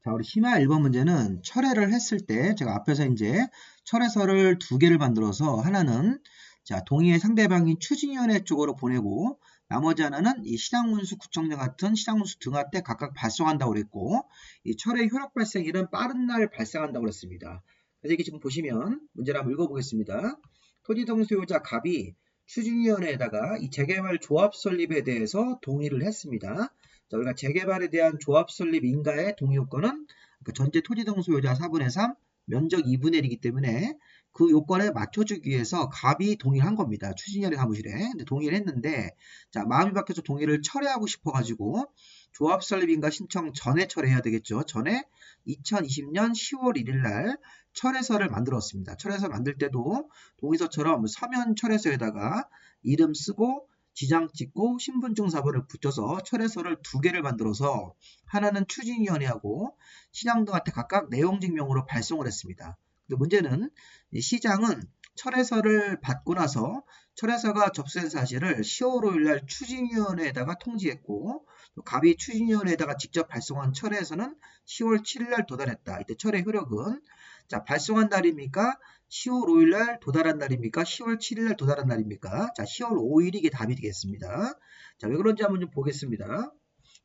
자, 우리 심화 1번 문제는 철회를 했을 때 제가 앞에서 이제 철회서를 2개를 만들어서 하나는 자, 동의의 상대방인 추진위원회 쪽으로 보내고 나머지 하나는 이 시장운수 구청장 같은 시장운수 등한테 각각 발송한다고 그랬고 이 철회 효력 발생일은 빠른 날 발생한다고 그랬습니다. 그래서 이게 지금 보시면 문제를 한번 읽어보겠습니다. 토지동 소유자 갑이 추진위원회에다가 이 재개발 조합 설립에 대해서 동의를 했습니다. 자, 우리가 재개발에 대한 조합 설립 인가의 동의 요건은 그 전체 토지동 소유자 4분의 3, 면적 2분의 1이기 때문에 그 요건에 맞춰주기 위해서 갑이 동의를 한 겁니다. 추진위원회 사무실에. 근데 동의를 했는데 자, 마음이 바뀌어서 동의를 철회하고 싶어가지고 조합 설립 인가 신청 전에 철회해야 되겠죠. 전에 2020년 10월 1일 날 철회서를 만들었습니다. 철회서 만들 때도 동의서처럼 서면 철회서에다가 이름 쓰고 지장 찍고 신분증 사본을 붙여서 철회서를 2개를 만들어서 하나는 추진위원회하고 시장 등한테 각각 내용 증명으로 발송을 했습니다. 근데 문제는 시장은 철회서를 받고 나서 철회서가 접수된 사실을 10월 5일 날 추진위원회에다가 통지했고 갑이 추진위원회에다가 직접 발송한 철회서는 10월 7일 날 도달했다. 이때 철회 효력은 자, 발송한 날입니까? 10월 5일 날 도달한 날입니까? 10월 7일 날 도달한 날입니까? 자, 10월 5일이 이게 답이 되겠습니다. 자, 왜 그런지 한번 좀 보겠습니다.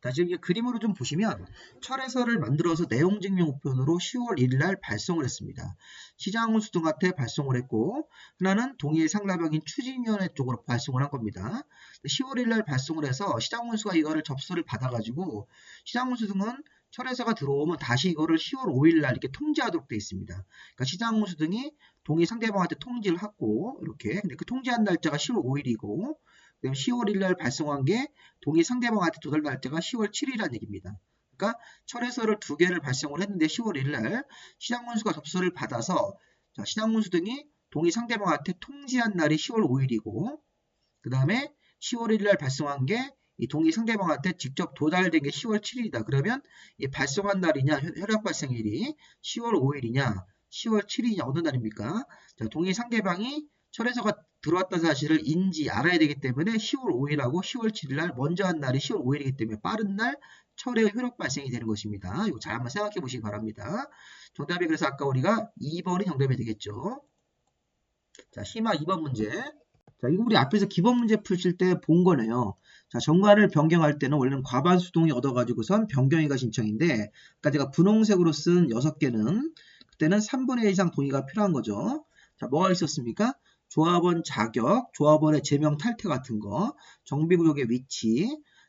자, 지금 그림으로 좀 보시면 철회서를 만들어서 내용 증명 우편으로 10월 1일 날 발송을 했습니다. 시장운수 등한테 발송을 했고 하나는 동의의 상대방인 추진위원회 쪽으로 발송을 한 겁니다. 10월 1일 날 발송을 해서 시장운수가 이거를 접수를 받아가지고 시장운수 등은 철회서가 들어오면 다시 이거를 10월 5일 날 이렇게 통지하도록 되어 있습니다. 그러니까 시장운수 등이 동의 상대방한테 통지를 하고 이렇게 근데 그 통지한 날짜가 10월 5일이고 그럼 10월 1일 날 발송한 게 동의 상대방한테 도달 날짜가 10월 7일이라는 얘기입니다. 그러니까 철회서를 2개를 발송을 했는데 10월 1일 날 시장운수가 접수를 받아서 자, 신앙문수 등이 동의 상대방한테 통지한 날이 10월 5일이고 그 다음에 10월 1일 날 발송한 게 이 동의 상대방한테 직접 도달된 게 10월 7일이다. 그러면 이 발송한 날이냐 혈액 발생일이 10월 5일이냐 10월 7일이냐 어느 날입니까? 자, 동의 상대방이 철회서가 들어왔다는 사실을 알아야 되기 때문에 10월 5일하고 10월 7일 날 먼저 한 날이 10월 5일이기 때문에 빠른 날 철회의 효력 발생이 되는 것입니다. 이거 잘 한번 생각해 보시기 바랍니다. 정답이 그래서 아까 우리가 2번이 정답이 되겠죠. 자, 심화 2번 문제. 자, 이거 우리 앞에서 기본 문제 푸실 때 본 거네요. 자, 정관을 변경할 때는 원래는 과반수 동의 얻어가지고선 변경이가 신청인데, 아까 제가 분홍색으로 쓴 6개는 그때는 3분의 1 이상 동의가 필요한 거죠. 자, 뭐가 있었습니까? 조합원 자격, 조합원의 제명 탈퇴 같은 거, 정비구역의 위치,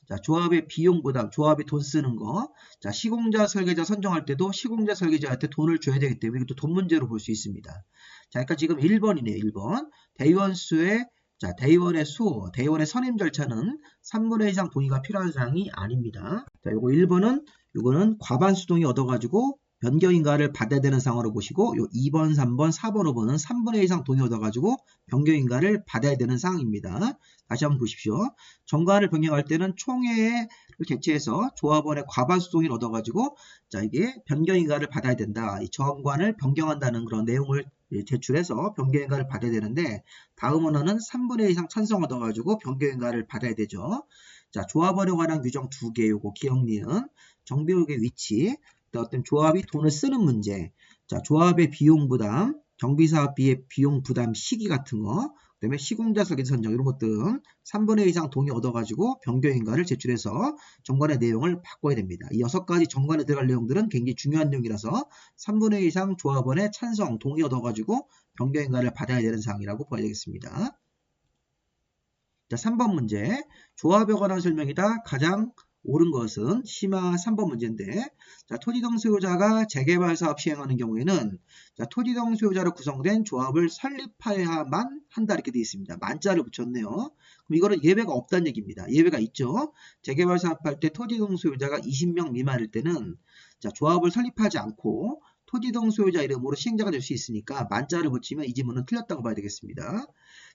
자, 조합의 비용 부담, 조합이 돈 쓰는 거, 자, 시공자 설계자 선정할 때도 시공자 설계자한테 돈을 줘야 되기 때문에 이것도 돈 문제로 볼 수 있습니다. 자, 그러니까 지금 1번이네요. 1번. 대의원의 수, 대의원의 선임 절차는 3분의 1 이상 동의가 필요한 사항이 아닙니다. 자, 요거 1번은, 요거는 과반수 동의 얻어가지고 변경인가를 받아야 되는 상황으로 보시고, 요 2번, 3번, 4번, 5번은 3분의 1 이상 동의 얻어가지고 변경인가를 받아야 되는 상황입니다. 다시 한번 보십시오. 정관을 변경할 때는 총회를 개최해서 조합원의 과반수 동의를 얻어가지고, 자, 이게 변경인가를 받아야 된다. 이 정관을 변경한다는 그런 내용을 제출해서 변경인가를 받아야 되는데, 다음 원어는 3분의 1 이상 찬성 얻어가지고 변경인가를 받아야 되죠. 자, 조합원에 관한 규정 2개, 요거 기억니은, 정비구역의 위치, 어떤 조합이 돈을 쓰는 문제, 자, 조합의 비용 부담, 정비사업비의 비용 부담 시기 같은 거, 그 다음에 시공자 설계자 선정 이런 것들은 3분의 1 이상 동의 얻어가지고 변경인가를 제출해서 정관의 내용을 바꿔야 됩니다. 이 6가지 정관에 들어갈 내용들은 굉장히 중요한 내용이라서 3분의 1 이상 조합원의 찬성, 동의 얻어가지고 변경인가를 받아야 되는 사항이라고 봐야 되겠습니다. 자, 3번 문제. 조합에 관한 설명이다. 가장 옳은 것은 심화 3번 문제인데, 자, 토지동 소유자가 재개발 사업 시행하는 경우에는, 자, 토지동 소유자로 구성된 조합을 설립해야만 한다 이렇게 되어 있습니다. 만자를 붙였네요. 그럼 이거는 예외가 없다는 얘기입니다. 예외가 있죠. 재개발 사업할 때 토지동 소유자가 20명 미만일 때는, 자, 조합을 설립하지 않고 토지동 소유자 이름으로 시행자가 될 수 있으니까 만자를 붙이면 이 지문은 틀렸다고 봐야 되겠습니다.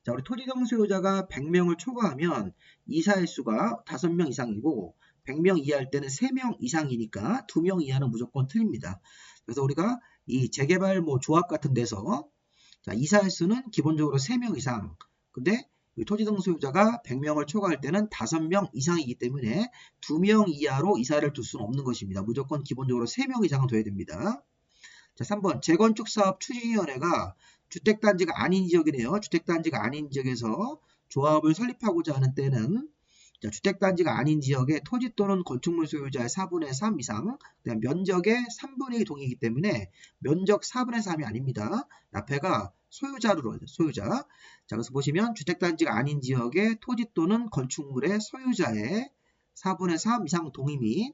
자, 우리 토지동 소유자가 100명을 초과하면 이사의 수가 5명 이상이고 100명 이하일 때는 3명 이상이니까 2명 이하는 무조건 틀립니다. 그래서 우리가 이 재개발 조합 같은 데서, 자, 이사의 수는 기본적으로 3명 이상. 근데 토지등 소유자가 100명을 초과할 때는 5명 이상이기 때문에 2명 이하로 이사를 둘 수는 없는 것입니다. 무조건 기본적으로 3명 이상은 돼야 됩니다. 자, 3번 재건축사업 추진위원회가 주택단지가 아닌 지역이네요. 주택단지가 아닌 지역에서 조합을 설립하고자 하는 때는, 자, 주택단지가 아닌 지역에 토지 또는 건축물 소유자의 4분의 3 이상, 그다음 면적의 3분의 2 동의이기 때문에 면적 4분의 3이 아닙니다. 앞에가 소유자로 소유자. 자, 그래서 보시면 주택단지가 아닌 지역의 토지 또는 건축물의 소유자의 4분의 3 이상 동의 및,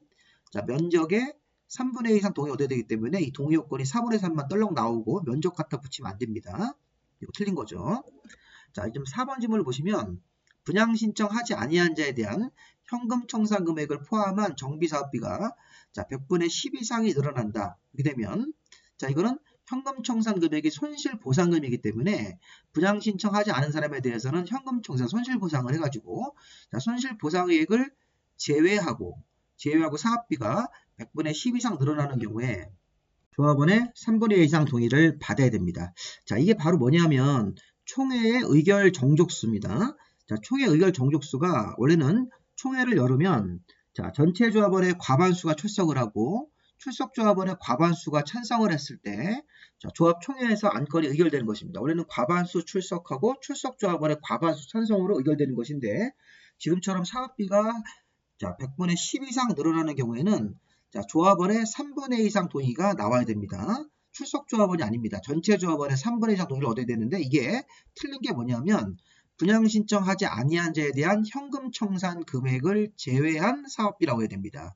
자, 면적의 3분의 2 이상 동의 얻어야 되기 때문에 이 동의 요건이 4분의 3만 떨렁 나오고 면적 갖다 붙이면 안 됩니다. 이거 틀린 거죠. 자, 지금 4번 질문을 보시면 분양 신청하지 아니한 자에 대한 현금 청산 금액을 포함한 정비사업비가, 자, 100분의 10 이상이 늘어난다. 이렇게 되면, 자, 이거는 현금 청산 금액이 손실 보상금이기 때문에 분양 신청하지 않은 사람에 대해서는 현금 청산 손실 보상을 해가지고, 자, 손실 보상액을 제외하고 사업비가 100분의 10 이상 늘어나는 경우에 조합원의 3분의 1 이상 동의를 받아야 됩니다. 자, 이게 바로 뭐냐면 총회의 의결 정족수입니다. 자, 총회 의결 정족수가 원래는 총회를 열으면, 자, 전체 조합원의 과반수가 출석을 하고 출석 조합원의 과반수가 찬성을 했을 때, 자, 조합 총회에서 안건이 의결되는 것입니다. 원래는 과반수 출석하고 출석 조합원의 과반수 찬성으로 의결되는 것인데, 지금처럼 사업비가, 자, 100분의 10 이상 늘어나는 경우에는, 자, 조합원의 3분의 1 이상 동의가 나와야 됩니다. 출석 조합원이 아닙니다. 전체 조합원의 3분의 1 이상 동의를 얻어야 되는데, 이게 틀린 게 뭐냐면 분양 신청하지 아니한 자에 대한 현금 청산 금액을 제외한 사업비라고 해야 됩니다.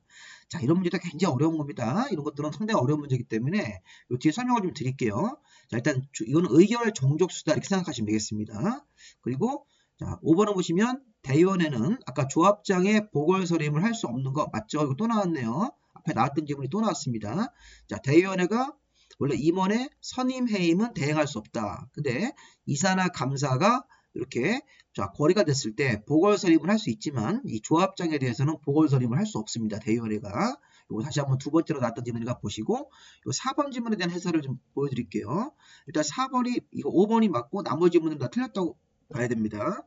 자, 이런 문제도 굉장히 어려운 겁니다. 이런 것들은 상당히 어려운 문제이기 때문에 이 뒤에 설명을 좀 드릴게요. 자, 일단 이거는 의결 정족수다 이렇게 생각하시면 되겠습니다. 그리고, 자, 5번을 보시면 대의원회는 아까 조합장의 보궐서림을 할 수 없는 거 맞죠? 이거 또 나왔네요. 앞에 나왔던 질문이 또 나왔습니다. 자, 대의원회가 원래 임원의 선임 해임은 대행할 수 없다. 근데 이사나 감사가 이렇게 자, 거리가 됐을 때 보궐선임을 할 수 있지만 이 조합장에 대해서는 보궐선임을 할 수 없습니다. 대의원회가. 이거 다시 한번 두 번째로 나왔던 지문이니까 보시고 요 4번 지문에 대한 해설을 좀 보여드릴게요. 일단 4번이 이거 5번이 맞고 나머지 지문은 다 틀렸다고 봐야 됩니다.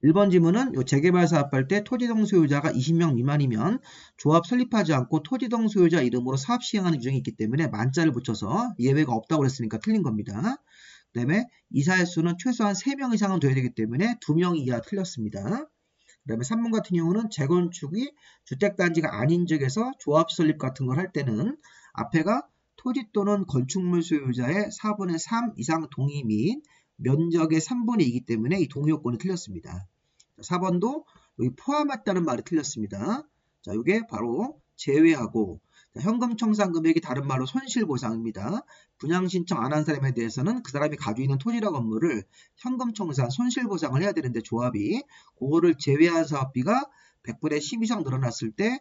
1번 지문은 요 재개발 사업할 때 토지동 소유자가 20명 미만이면 조합 설립하지 않고 토지동 소유자 이름으로 사업 시행하는 규정이 있기 때문에 만자를 붙여서 예외가 없다고 그랬으니까 틀린 겁니다. 그 다음에 이사의 수는 최소한 3명 이상은 돼야 되기 때문에 2명 이하 틀렸습니다. 그 다음에 3번 같은 경우는 재건축이 주택단지가 아닌 지역에서 조합 설립 같은 걸 할 때는 앞에가 토지 또는 건축물 소유자의 4분의 3 이상 동의 및 면적의 3분의 2이기 때문에 이 동의 요건이 틀렸습니다. 4번도 여기 포함했다는 말이 틀렸습니다. 자, 이게 바로 제외하고 현금 청산 금액이 다른 말로 손실보상입니다. 분양 신청 안 한 사람에 대해서는 그 사람이 가지고 있는 토지나 건물을 현금 청산 손실보상을 해야 되는데 조합이 그거를 제외한 사업비가 100분의 10 이상 늘어났을 때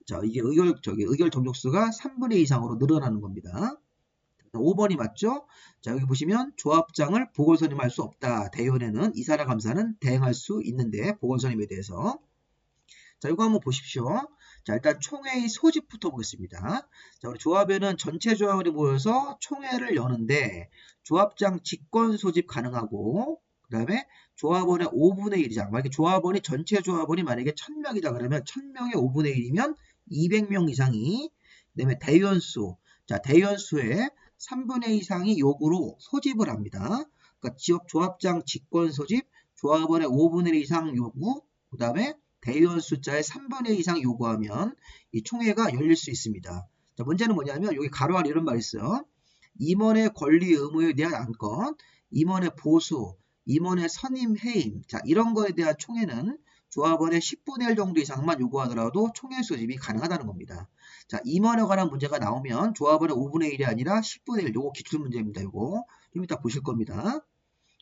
자, 이게 의결 정족수가 3분의 2 이상으로 늘어나는 겁니다. 5번이 맞죠? 자, 여기 보시면 조합장을 보궐선임할 수 없다. 대의원회는 이사나 감사는 대행할 수 있는데 보궐선임에 대해서 자, 이거 한번 보십시오. 자, 일단 총회의 소집부터 보겠습니다. 자, 우리 조합에는 전체 조합원이 모여서 총회를 여는데 조합장 직권 소집 가능하고 그 다음에 조합원의 5분의 1이자 만약에 조합원이 전체 조합원이 만약에 1000명이다 그러면 1000명의 5분의 1이면 200명 이상이 그 다음에 대의원수 자, 대의원수의 3분의 2 이상이 요구로 소집을 합니다. 그러니까 지역 조합장 직권 소집, 조합원의 5분의 1 이상 요구, 그 다음에 대의원 숫자의 3분의 2 이상 요구하면 이 총회가 열릴 수 있습니다. 자, 문제는 뭐냐면 여기 가로 아래 이런 말이 있어요. 임원의 권리 의무에 대한 안건, 임원의 보수, 임원의 선임 해임, 자 이런 거에 대한 총회는 조합원의 10분의 1 정도 이상만 요구하더라도 총회 소집이 가능하다는 겁니다. 자, 임원에 관한 문제가 나오면 조합원의 5분의 1이 아니라 10분의 1, 요거 기출 문제입니다. 요거 좀 이따 보실 겁니다.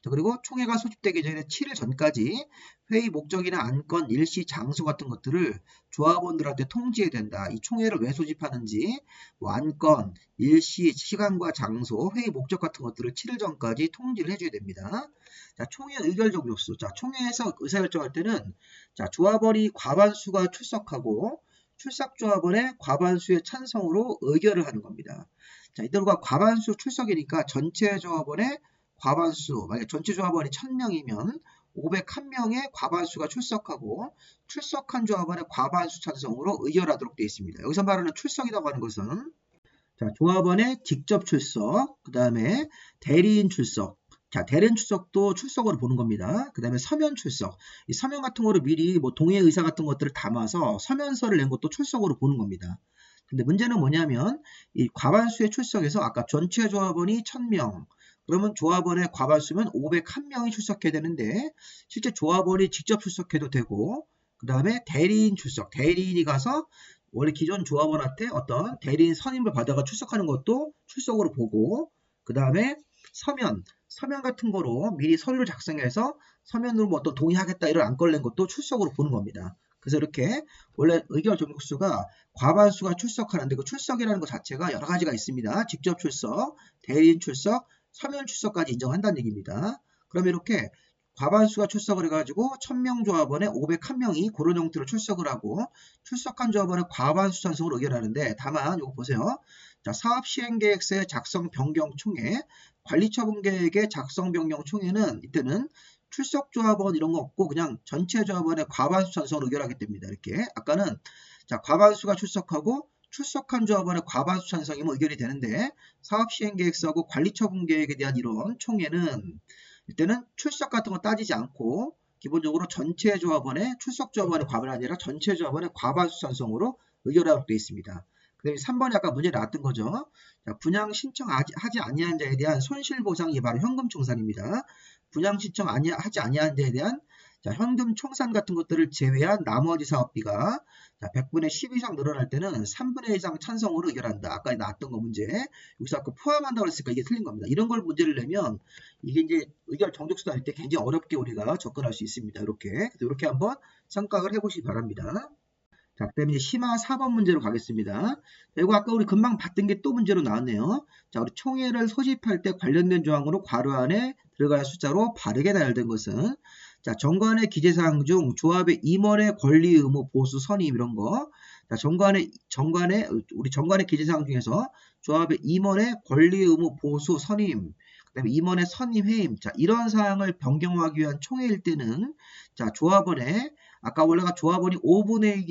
자, 그리고 총회가 소집되기 전에 7일 전까지 회의 목적이나 안건, 일시, 장소 같은 것들을 조합원들한테 통지해야 된다. 이 총회를 왜 소집하는지, 뭐 안건, 일시, 시간과 장소, 회의 목적 같은 것들을 7일 전까지 통지를 해줘야 됩니다. 자, 총회 의결 정족수. 자, 총회에서 의사결정할 때는 자, 조합원이 과반수가 출석하고 출석조합원의 과반수의 찬성으로 의결을 하는 겁니다. 자, 이들과 과반수 출석이니까 전체 조합원의 과반수, 만약 전체 조합원이 1000명이면 501명의 과반수가 출석하고 출석한 조합원의 과반수 찬성으로 의결하도록 되어 있습니다. 여기서 말하는 출석이라고 하는 것은 자, 조합원의 직접 출석, 그 다음에 대리인 출석, 자, 대리인 출석도 출석으로 보는 겁니다. 그 다음에 서면 출석, 이 서면 같은 거를 미리 뭐 동의 의사 같은 것들을 담아서 서면서를 낸 것도 출석으로 보는 겁니다. 근데 문제는 뭐냐면 이 과반수의 출석에서 아까 전체 조합원이 1000명, 그러면 조합원의 과반수면 501명이 출석해야 되는데 실제 조합원이 직접 출석해도 되고 그 다음에 대리인 출석, 대리인이 가서 원래 기존 조합원한테 어떤 대리인 선임을 받아가 출석하는 것도 출석으로 보고 그 다음에 서면 같은 거로 미리 서류를 작성해서 서면으로 뭐 어떤 동의하겠다 이런 안건을 낸 것도 출석으로 보는 겁니다. 그래서 이렇게 원래 의결 정족수가 과반수가 출석하는데 그 출석이라는 것 자체가 여러 가지가 있습니다. 직접 출석, 대리인 출석, 서면 출석까지 인정한다는 얘기입니다. 그러면 이렇게 과반수가 출석을 해가지고 1000명 조합원에 501명이 그런 형태로 출석을 하고 출석한 조합원의 과반수 찬성으로 의결하는데 다만 이거 보세요. 자, 사업시행계획서의 작성 변경 총회, 관리처분계획의 작성 변경 총회는 이때는 출석 조합원 이런 거 없고 그냥 전체 조합원의 과반수 찬성으로 의결하게 됩니다. 이렇게 아까는 자 과반수가 출석하고 출석한 조합원의 과반수 찬성이면 의결이 되는데 사업시행계획서하고 관리처분계획에 대한 이런 총회는 이때는 출석 같은 거 따지지 않고 기본적으로 전체 조합원의 출석 조합원의 과반이 아니라 전체 조합원의 과반수 찬성으로 의결하도록 되어 있습니다. 그 다음에 3번에 아까 문제 나왔던 거죠. 자, 분양 신청하지 아니한 자에 대한 손실보상이 바로 현금 청산입니다. 분양 신청 하지 아니한 자에 대한 자, 현금 청산 같은 것들을 제외한 나머지 사업비가 자, 100분의 10 이상 늘어날 때는 3분의 1 이상 찬성으로 의결한다. 아까 나왔던 거 문제. 여기서 아까 포함한다고 했으니까 이게 틀린 겁니다. 이런 걸 문제를 내면 이게 이제 의결 정족수 할 때 굉장히 어렵게 우리가 접근할 수 있습니다. 이렇게 한번 생각을 해보시기 바랍니다. 자, 그다음에 이제 심화 4번 문제로 가겠습니다. 그리고 아까 우리 금방 봤던 게 또 문제로 나왔네요. 자, 우리 총회를 소집할 때 관련된 조항으로 괄호 안에 들어갈 숫자로 바르게 나열된 것은 자, 정관의 기재사항 중 조합의 임원의 권리 의무 보수 선임 이런 거. 자, 우리 정관의 기재사항 중에서 조합의 임원의 권리 의무 보수 선임 그다음에 임원의 선임 해임 자, 이런 사항을 변경하기 위한 총회일 때는 자, 조합원의 아까 원래가 조합원이 5분의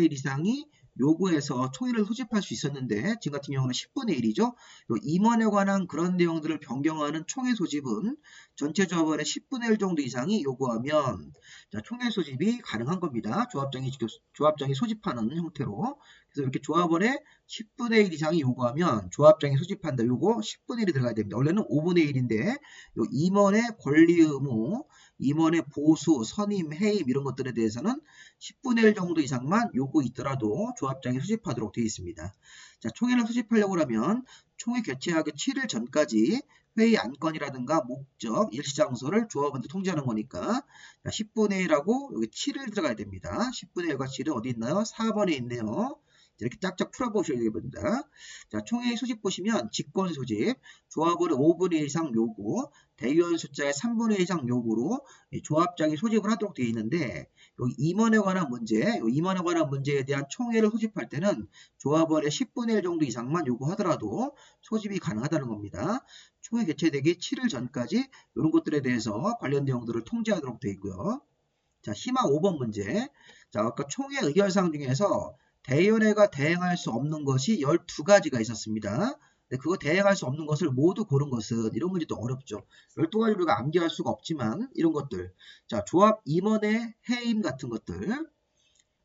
1 이상이 요구해서 총회를 소집할 수 있었는데 지금 같은 경우는 10분의 1이죠. 임원에 관한 그런 내용들을 변경하는 총회 소집은 전체 조합원의 10분의 1 정도 이상이 요구하면 자, 총회 소집이 가능한 겁니다. 조합장이 소집하는 형태로. 그래서 이렇게 조합원의 10분의 1 이상이 요구하면 조합장이 소집한다. 요거 10분의 1이 들어가야 됩니다. 원래는 5분의 1인데 요 임원의 권리 의무 임원의 보수, 선임, 해임 이런 것들에 대해서는 10분의 1 정도 이상만 요구 있더라도 조합장이 수집하도록 되어 있습니다. 자, 총회를 수집하려고 하면 총회 개최하기 7일 전까지 회의 안건이라든가 목적, 일시장소를 조합원들 통지하는 거니까 자, 10분의 1하고 여기 7을 들어가야 됩니다. 10분의 1과 7은 어디 있나요? 4번에 있네요. 이렇게 짝짝 풀어보셔야 됩니다. 자, 총회 소집 보시면 직권 소집, 조합원의 5분의 1 이상 요구, 대의원 숫자의 3분의 1 이상 요구로 조합장이 소집을 하도록 되어 있는데 여기 임원에 관한 문제에 대한 총회를 소집할 때는 조합원의 10분의 1 정도 이상만 요구하더라도 소집이 가능하다는 겁니다. 총회 개최되기 7일 전까지 이런 것들에 대해서 관련 내용들을 통지하도록 되어 있고요. 자, 심화 5번 문제. 자, 아까 총회 의결사항 중에서 대의원회가 대행할 수 없는 것이 12가지가 있었습니다. 근데 그거 대행할 수 없는 것을 모두 고른 것은 이런 문제도 어렵죠. 12가지 우리가 암기할 수가 없지만 이런 것들. 자, 조합 임원의 해임 같은 것들.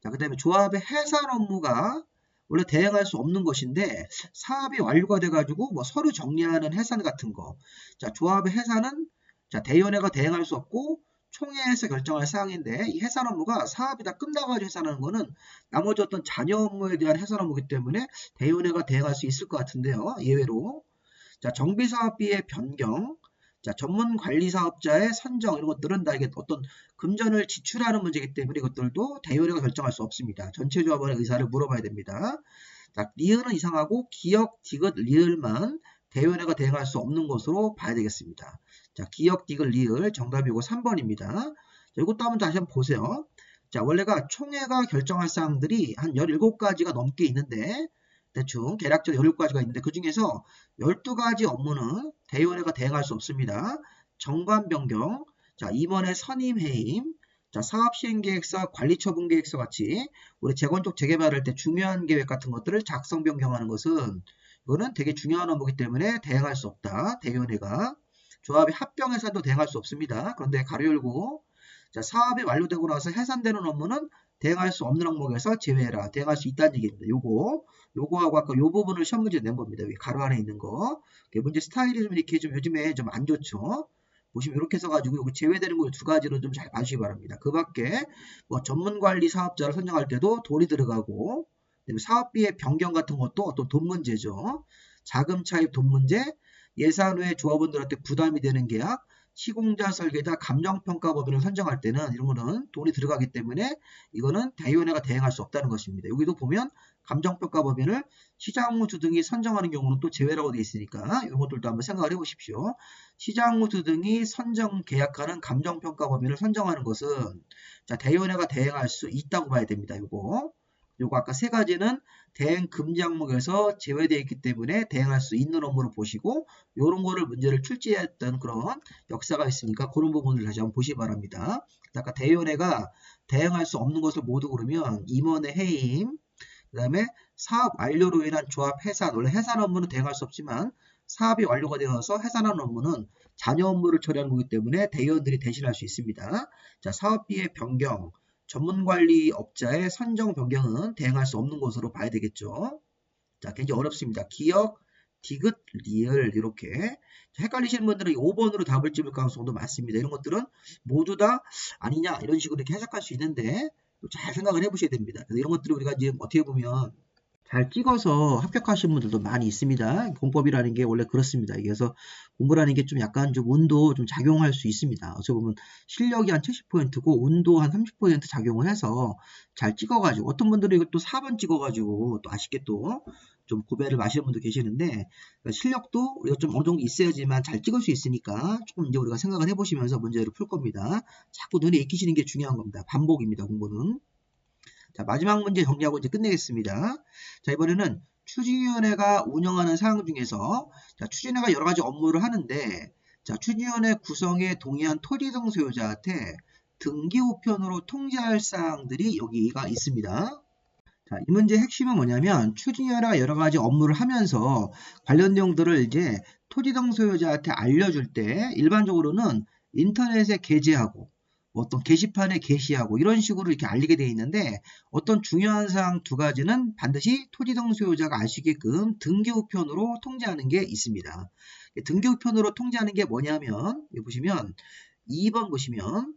자, 그 다음에 조합의 해산 업무가 원래 대행할 수 없는 것인데 사업이 완료가 돼가지고 뭐 서류 정리하는 해산 같은 거. 자, 조합의 해산은 자, 대의원회가 대행할 수 없고 총회에서 결정할 사항인데 이 해산 업무가 사업이 다 끝나가지고 해산하는 거는 나머지 어떤 잔여 업무에 대한 해산 업무이기 때문에 대의원회가 대행할 수 있을 것 같은데요. 예외로. 자, 정비사업비의 변경, 자, 전문관리사업자의 선정 이런 것들은 다 이게 어떤 금전을 지출하는 문제이기 때문에 이것들도 대의원회가 결정할 수 없습니다. 전체 조합원의 의사를 물어봐야 됩니다. 자, 리을은 이상하고 기역, 디귿, 리을만 대의원회가 대행할 수 없는 것으로 봐야 되겠습니다. 자, 기역, 디귿, 리을 정답이 이거 3번입니다. 자, 이것도 한번 다시 한번 보세요. 자, 원래가 총회가 결정할 사항들이 한 17가지가 넘게 있는데 대충 계략적으로 17가지가 있는데 그 중에서 12가지 업무는 대의원회가 대행할 수 없습니다. 정관 변경, 자, 임원의 선임 해임, 자, 사업시행계획서, 관리처분계획서 같이 우리 재건축 재개발할 때 중요한 계획 같은 것들을 작성 변경하는 것은 이거는 되게 중요한 업무이기 때문에 대행할 수 없다. 대의원회가. 조합의 합병 해산도 대행할 수 없습니다. 그런데 가로 열고 자, 사업이 완료되고 나서 해산되는 업무는 대행할 수 없는 항목에서 제외해라. 대행할 수 있다는 얘기입니다. 요거하고 아까 요 부분을 시험 문제 낸 겁니다. 여기 가로 안에 있는 거. 문제 스타일이 좀 이렇게 좀 요즘에 좀 안 좋죠. 보시면 이렇게 써가지고 요거 제외되는 거 두 가지로 좀 잘 봐주시기 바랍니다. 그 밖에 뭐 전문관리 사업자를 선정할 때도 돈이 들어가고 사업비의 변경 같은 것도 어떤 돈 문제죠. 자금 차입 돈 문제, 예산 외에 조합원들한테 부담이 되는 계약, 시공자 설계자 감정평가 법인을 선정할 때는 이런 거는 돈이 들어가기 때문에 이거는 대의원회가 대행할 수 없다는 것입니다. 여기도 보면 감정평가 법인을 시장무주 등이 선정하는 경우는 또 제외라고 되어 있으니까 이런 것들도 한번 생각을 해보십시오. 시장무주 등이 선정 계약하는 감정평가 법인을 선정하는 것은 자, 대의원회가 대행할 수 있다고 봐야 됩니다. 요거 아까 세 가지는 대행 금지 항목에서 제외되어 있기 때문에 대행할 수 있는 업무를 보시고 요런 거를 문제를 출제했던 그런 역사가 있으니까 그런 부분을 다시 한번 보시기 바랍니다. 아까 대의원회가 대행할 수 없는 것을 모두 고르면 임원의 해임, 그 다음에 사업 완료로 인한 조합 해산, 원래 해산 업무는 대행할 수 없지만 사업이 완료가 되어서 해산하는 업무는 잔여 업무를 처리하는 거기 때문에 대의원들이 대신할 수 있습니다. 자, 사업비의 변경, 전문관리업자의 선정 변경은 대행할 수 없는 것으로 봐야 되겠죠. 자, 굉장히 어렵습니다. 기역, 디귿, 리을 이렇게 헷갈리시는 분들은 5번으로 답을 찍을 가능성도 많습니다. 이런 것들은 모두 다 아니냐 이런 식으로 이렇게 해석할 수 있는데 잘 생각을 해보셔야 됩니다. 그래서 이런 것들을 우리가 지금 어떻게 보면 잘 찍어서 합격하신 분들도 많이 있습니다. 공법이라는 게 원래 그렇습니다. 그래서 공부라는 게 좀 약간 좀 운도 좀 작용할 수 있습니다. 어찌 보면 실력이 한 70%고 운도 한 30% 작용을 해서 잘 찍어가지고 어떤 분들은 이것도 4번 찍어가지고 또 아쉽게 또 좀 고배를 마시는 분도 계시는데 그러니까 실력도 우리가 좀 어느 정도 있어야지만 잘 찍을 수 있으니까 조금 이제 우리가 생각을 해보시면서 문제를 풀 겁니다. 자꾸 눈에 익히시는 게 중요한 겁니다. 반복입니다. 공부는. 자, 마지막 문제 정리하고 이제 끝내겠습니다. 자, 이번에는 추진위원회가 운영하는 사항 중에서 자, 추진위가 여러 가지 업무를 하는데 자, 추진위원회 구성에 동의한 토지등 소유자한테 등기 우편으로 통지할 사항들이 여기가 있습니다. 자, 이 문제의 핵심은 뭐냐면 추진위원회가 여러 가지 업무를 하면서 관련 내용들을 이제 토지등 소유자한테 알려줄 때 일반적으로는 인터넷에 게재하고 어떤 게시판에 게시하고 이런 식으로 이렇게 알리게 되어 있는데 어떤 중요한 사항 두 가지는 반드시 토지등 소유자가 알 수 있게끔 등기 우편으로 통지하는 게 있습니다. 등기 우편으로 통지하는 게 뭐냐면 여기 보시면 2번 보시면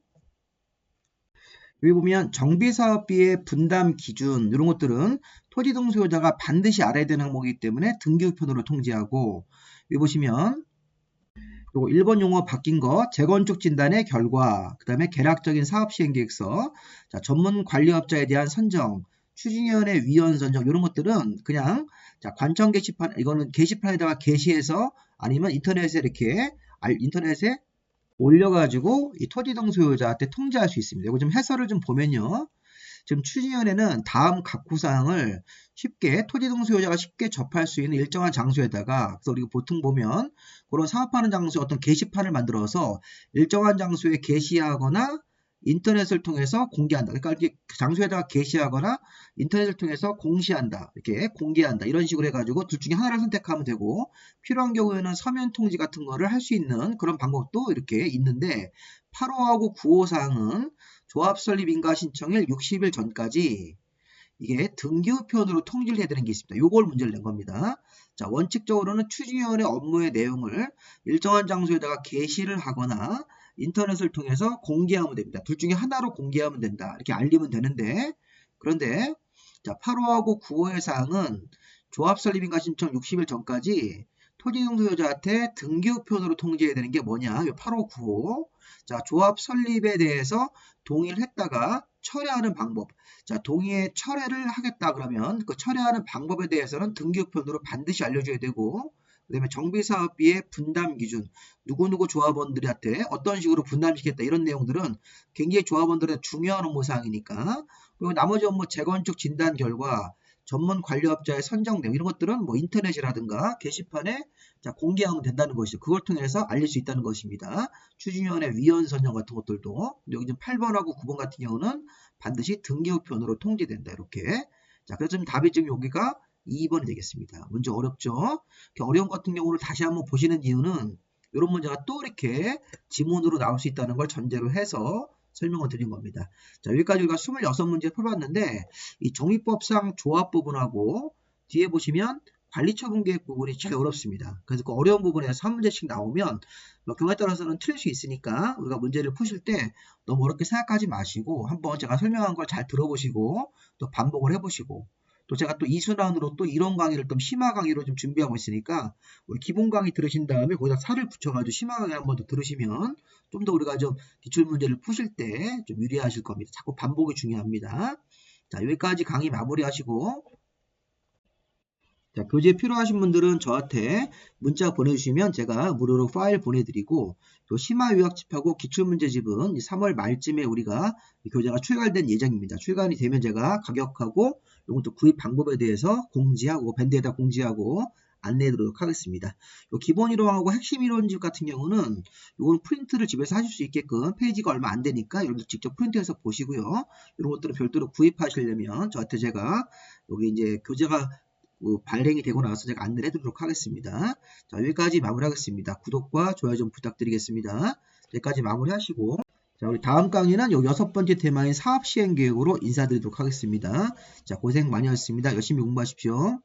여기 보면 정비사업비의 분담 기준 이런 것들은 토지등 소유자가 반드시 알아야 되는 항목이기 때문에 등기 우편으로 통지하고 여기 보시면 요거 1번 용어 바뀐 거 재건축 진단의 결과 그 다음에 개략적인 사업시행계획서 자, 전문 관리업자에 대한 선정 추진위원회 위원 선정 이런 것들은 그냥 자, 관청 게시판 이거는 게시판에다가 게시해서 아니면 인터넷에 이렇게 인터넷에 올려가지고 이 토지등 소유자한테 통지할 수 있습니다. 이거 좀 해설을 좀 보면요. 지금 추진위원회는 다음 각구사항을 쉽게 토지등 소유자가 쉽게 접할 수 있는 일정한 장소에다가 그래서 우리가 보통 보면 그런 사업하는 장소에 어떤 게시판을 만들어서 일정한 장소에 게시하거나 인터넷을 통해서 공개한다. 그러니까 이렇게 장소에다가 게시하거나 인터넷을 통해서 공시한다. 이렇게 공개한다. 이런 식으로 해가지고 둘 중에 하나를 선택하면 되고 필요한 경우에는 서면 통지 같은 거를 할 수 있는 그런 방법도 이렇게 있는데 8호하고 9호 사항은 조합 설립 인가 신청일 60일 전까지 이게 등기우편으로 통지를 해야 되는 게 있습니다. 요걸 문제를 낸 겁니다. 자, 원칙적으로는 추진위원회 업무의 내용을 일정한 장소에다가 게시를 하거나 인터넷을 통해서 공개하면 됩니다. 둘 중에 하나로 공개하면 된다. 이렇게 알리면 되는데 그런데 자, 8호하고 9호의 사항은 조합 설립 인가 신청 60일 전까지 토지등 소유자한테 등기우편으로 통지해야 되는 게 뭐냐? 8호, 9호. 자, 조합 설립에 대해서 동의를 했다가 철회하는 방법. 자, 동의에 철회를 하겠다 그러면 그 철회하는 방법에 대해서는 등기우편으로 반드시 알려줘야 되고 그 다음에 정비사업비의 분담 기준 누구누구 조합원들한테 어떤 식으로 분담시켰다 이런 내용들은 굉장히 조합원들의 중요한 업무사항이니까 그리고 나머지 업무 재건축 진단 결과 전문 관리업자의 선정 내용 이런 것들은 뭐 인터넷이라든가 게시판에 자, 공개하면 된다는 것이죠. 그걸 통해서 알릴 수 있다는 것입니다. 추진위원회 위원 선정 같은 것들도 여기 지금 8번하고 9번 같은 경우는 반드시 등기우편으로 통지된다. 이렇게. 자, 그래서 지금 답이 지금 여기가 2번이 되겠습니다. 문제 어렵죠? 어려운 같은 경우를 다시 한번 보시는 이유는 이런 문제가 또 이렇게 지문으로 나올 수 있다는 걸 전제로 해서 설명을 드린 겁니다. 자, 여기까지 우리가 26문제 풀어봤는데 이 정의법상 조합 부분하고 뒤에 보시면 관리처분계획 부분이 제일 어렵습니다. 그래서 그 어려운 부분에서 3문제씩 나오면 경우에 따라서는 틀릴 수 있으니까 우리가 문제를 푸실 때 너무 어렵게 생각하지 마시고 한번 제가 설명한 걸 잘 들어보시고 또 반복을 해보시고 또 제가 또 2순환으로 또 이론 강의를 좀 심화 강의로 좀 준비하고 있으니까 우리 기본 강의 들으신 다음에 거기다 살을 붙여가지고 심화 강의 한번 더 들으시면 좀 더 우리가 좀 기출 문제를 푸실 때 좀 유리하실 겁니다. 자꾸 반복이 중요합니다. 자, 여기까지 강의 마무리하시고 자, 교재 필요하신 분들은 저한테 문자 보내주시면 제가 무료로 파일 보내드리고 또 심화요약집하고 기출문제집은 3월 말쯤에 우리가 교재가 출간된 예정입니다. 출간이 되면 제가 가격하고 이것도 구입 방법에 대해서 공지하고 밴드에다 공지하고 안내해드리도록 하겠습니다. 요 기본 이론하고 핵심 이론집 같은 경우는 이건 프린트를 집에서 하실 수 있게끔 페이지가 얼마 안 되니까 여러분들 직접 프린트해서 보시고요. 이런 것들은 별도로 구입하시려면 저한테 제가 여기 이제 교재가 발행이 되고 나서 제가 안내를 해드리도록 하겠습니다. 자, 여기까지 마무리하겠습니다. 구독과 좋아요 좀 부탁드리겠습니다. 여기까지 마무리하시고 자, 우리 다음 강의는 요 6번째 테마인 사업시행계획으로 인사드리도록 하겠습니다. 자, 고생 많이 하셨습니다. 열심히 공부하십시오.